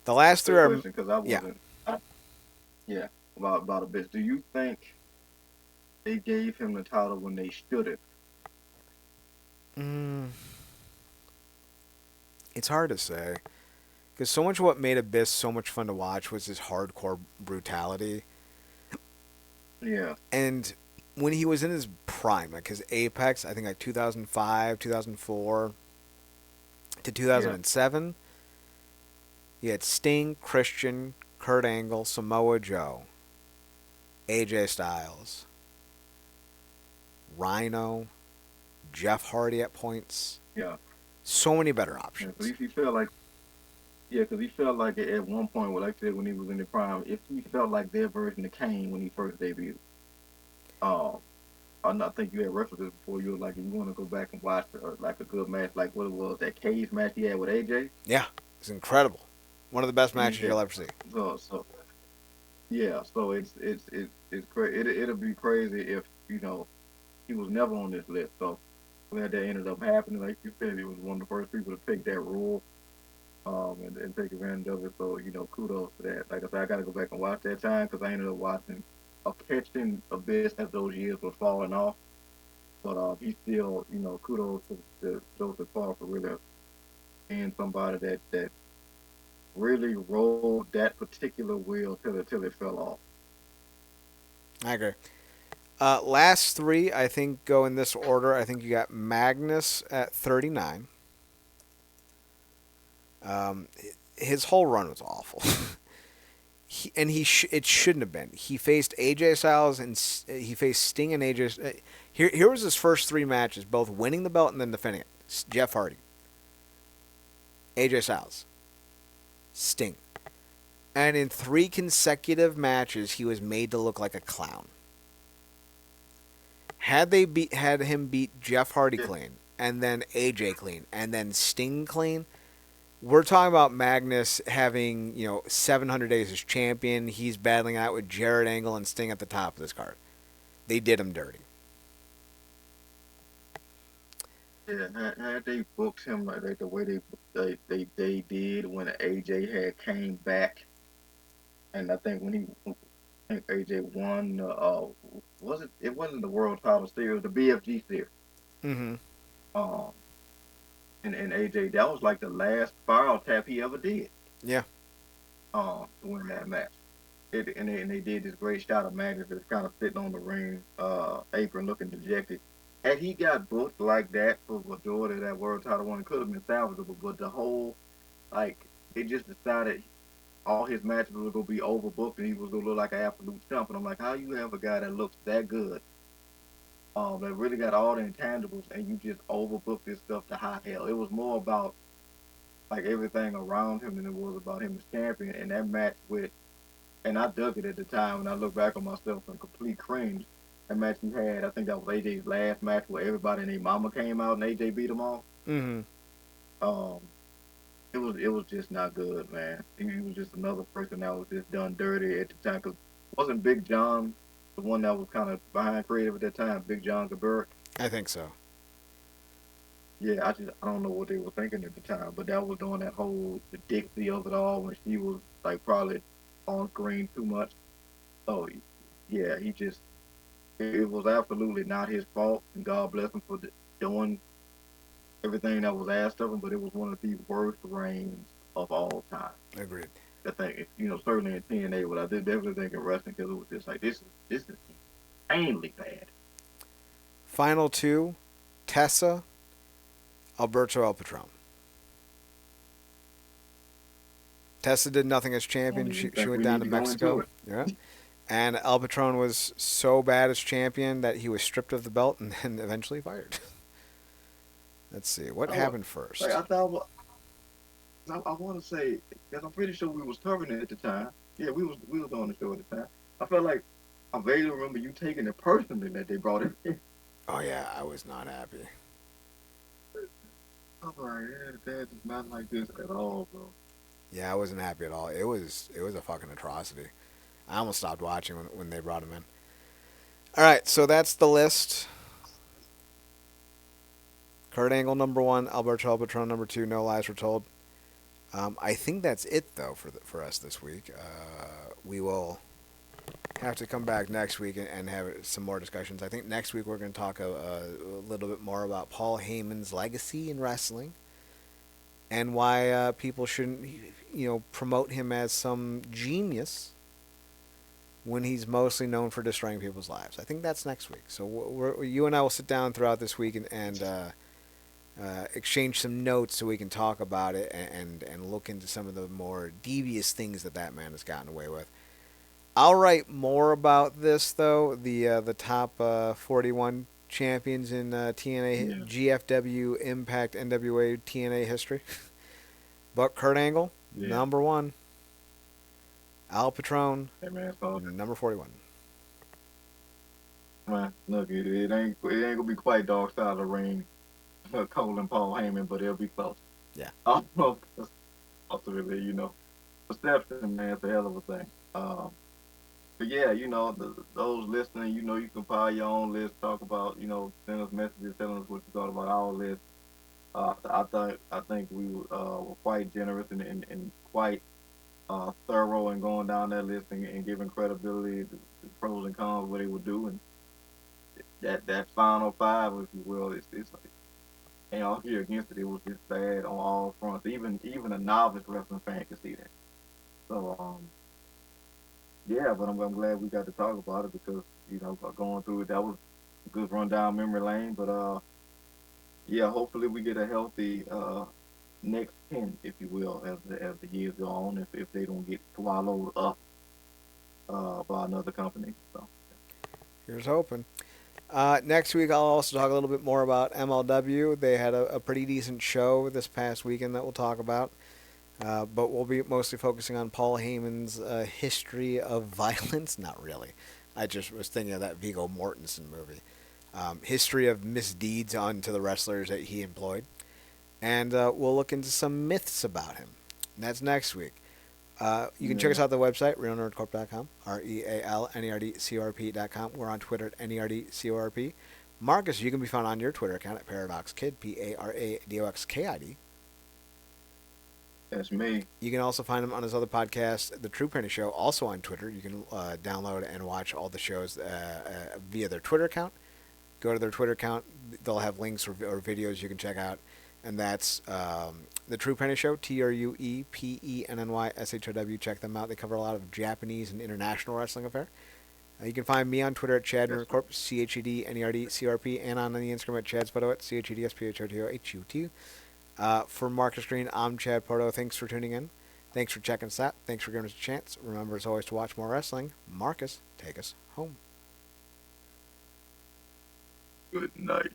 [SPEAKER 1] The last three
[SPEAKER 2] Quick
[SPEAKER 1] are,
[SPEAKER 2] question, because I
[SPEAKER 1] yeah.
[SPEAKER 2] wasn't. Yeah, about a bit. Do you think they gave him the title when they should have?
[SPEAKER 1] Mm, it's hard to say. Because so much of what made Abyss so much fun to watch was his hardcore brutality.
[SPEAKER 2] Yeah,
[SPEAKER 1] And when he was in his prime, like his apex, I think like 2005, 2004 to
[SPEAKER 2] yeah,
[SPEAKER 1] 2007, he had Sting, Christian, Kurt Angle, Samoa Joe, AJ Styles, Rhino, Jeff Hardy at points.
[SPEAKER 2] yeah.
[SPEAKER 1] So many better
[SPEAKER 2] Yeah,
[SPEAKER 1] options.
[SPEAKER 2] because he felt like because he felt like at one point, well, like I said, when he was in the prime, if he felt like their version of Kane when he first debuted. Um, I not think you had referenced this before. You were like, if you want to go back and watch like a good match, like what it was that cage match he had with AJ.
[SPEAKER 1] Yeah, it's incredible. One of the best matches
[SPEAKER 2] Yeah.
[SPEAKER 1] you'll ever see.
[SPEAKER 2] So yeah, so it's crazy. It'll be crazy if he was never on this list. So glad that ended up happening. Like you said, he was one of the first people to take that rule and take advantage of it. So kudos to that. Like I said, I got to go back and watch that time because I ended up watching catching Abyss as those years were falling off. But he still, kudos to Joseph Paul for really being somebody that really rolled that particular wheel till it fell off.
[SPEAKER 1] I agree. Last three, I think, go in this order. I think you got Magnus at 39. Um, his whole run was awful. It shouldn't have been. He faced AJ Styles and he faced Sting and AJ. Here was his first three matches, both winning the belt and then defending it. Jeff Hardy, AJ Styles, Sting, and in three consecutive matches, he was made to look like a clown. Had him beat Jeff Hardy
[SPEAKER 2] Yeah,
[SPEAKER 1] clean, and then AJ clean, and then Sting clean, we're talking about Magnus having 700 days as champion. He's battling out with Jared Angle and Sting at the top of this card. They did him dirty.
[SPEAKER 2] yeah. Had they booked him like the way they did when AJ had came back, and I think when I think AJ won, was it wasn't the world title series, the BFG series.
[SPEAKER 1] Mm-hmm.
[SPEAKER 2] Um, and AJ, that was like the last spiral tap he ever did.
[SPEAKER 1] Yeah,
[SPEAKER 2] To win that match. And they did this great shot of Magnus that's kind of sitting on the ring apron looking dejected. Had he got booked like that for the majority of that world title one, it could have been salvageable. But the whole, like, they just decided all his matches were going to be overbooked and he was going to look like an absolute chump. And I'm like, how you have a guy that looks that good, that really got all the intangibles, and you just overbook this stuff to high hell? It was more about like everything around him than it was about him as champion. And that match with and I dug it at the time. And I look back on myself in complete cringe. That match he had, I think that was AJ's last match where everybody and their mama came out and AJ beat them all.
[SPEAKER 1] mm-hmm.
[SPEAKER 2] Um, it was just not good, man. He was just another person that was just done dirty at the time. Cause wasn't Big John the one that was kind of behind creative at that time? Big John Gabert.
[SPEAKER 1] I think so.
[SPEAKER 2] Yeah, I don't know what they were thinking at the time, but that was during that whole the Dixie of it all when she was like probably on screen too much. So yeah, he just it was absolutely not his fault, and God bless him for doing everything that was asked of him. But it was one of the worst reigns of all time.
[SPEAKER 1] Agreed.
[SPEAKER 2] I think certainly in TNA, but I did definitely think in wrestling because it was just like this is insanely bad.
[SPEAKER 1] Final two, Tessa, Alberto El Patron. Tessa did nothing as
[SPEAKER 2] I don't
[SPEAKER 1] champion.
[SPEAKER 2] even
[SPEAKER 1] She
[SPEAKER 2] think
[SPEAKER 1] went
[SPEAKER 2] we
[SPEAKER 1] down
[SPEAKER 2] need
[SPEAKER 1] to
[SPEAKER 2] to go into
[SPEAKER 1] Mexico.
[SPEAKER 2] it.
[SPEAKER 1] Yeah. And El Patron was so bad as champion that he was stripped of the belt and then eventually fired. Let's see. What
[SPEAKER 2] I,
[SPEAKER 1] happened
[SPEAKER 2] like
[SPEAKER 1] first?
[SPEAKER 2] I thought, I want to say because I'm pretty sure we was covering it at the time. Yeah, we was on the show at the time. I felt like I vaguely remember you taking it personally that they brought it in.
[SPEAKER 1] Oh, yeah. I was not happy.
[SPEAKER 2] I'm like, yeah, that is not like this at all, bro.
[SPEAKER 1] Yeah, I wasn't happy at all. It was a fucking atrocity. I almost stopped watching when they brought him in. All right, so that's the list. Kurt Angle number one, Alberto El Patron number two. No lies were told. I think that's it though for us this week. We will have to come back next week and have some more discussions. I think next week we're going to talk a little bit more about Paul Heyman's legacy in wrestling and why people shouldn't, promote him as some genius when he's mostly known for destroying people's lives. I think that's next week. So you and I will sit down throughout this week and exchange some notes so we can talk about it and look into some of the more devious things that man has gotten away with. I'll write more about this though. The top 41 champions in TNA,
[SPEAKER 2] Yeah.
[SPEAKER 1] GFW, Impact, NWA, TNA history. But Kurt Angle,
[SPEAKER 2] Yeah.
[SPEAKER 1] number one. Al Patron,
[SPEAKER 2] Hey man, so
[SPEAKER 1] number 41.
[SPEAKER 2] man, look, it ain't gonna be quite dark side of the ring, Cole and Paul Heyman, but it'll be close.
[SPEAKER 1] Yeah.
[SPEAKER 2] Almost ultimately, perception, man, it's a hell of a thing. But yeah, those listening, you can file your own list, talk about, send us messages, telling us what you thought about our list. I think we were quite generous and quite thorough in going down that list and giving credibility to the pros and cons what they would do, and that final five, if you will, it's like ain't all here against it. It was just bad on all fronts. Even a novice wrestling fan can see that. So yeah, but I'm glad we got to talk about it because going through it, that was a good rundown memory lane. But yeah, hopefully we get a healthy next 10, if you will, as the years go on, if they don't get swallowed up by another company. So
[SPEAKER 1] Here's hoping. Next week, I'll also talk a little bit more about MLW. They had a pretty decent show this past weekend that we'll talk about. But we'll be mostly focusing on Paul Heyman's history of violence. Not really. I just was thinking of that Viggo Mortensen movie. History of misdeeds onto the wrestlers that he employed. And we'll look into some myths about him. And that's next week. You can check us
[SPEAKER 2] yeah,
[SPEAKER 1] out at the website, realnerdcorp.com, RealNerdCorp.com. We're on Twitter at NERDCORP. Marcus, you can be found on your Twitter account at ParadoxKid, ParadoxKid.
[SPEAKER 2] that's me.
[SPEAKER 1] You can also find him on his other podcast, The True Penny Show, also on Twitter. You can download and watch all the shows via their Twitter account. Go to their Twitter account. They'll have links or videos you can check out. And that's The True Penny Show, TruePennyShow. Check them out. They cover a lot of Japanese and international wrestling affair. You can find me on Twitter at ChadNerdCorp, ChedNerdCorp, and on the Instagram at ChadSpoto at ChedSPHOTOHUT. For Marcus Green, I'm Chad Porto. Thanks for tuning in. Thanks for checking us out. Thanks for giving us a chance. Remember, as always, to watch more wrestling. Marcus, take us home.
[SPEAKER 2] Good night.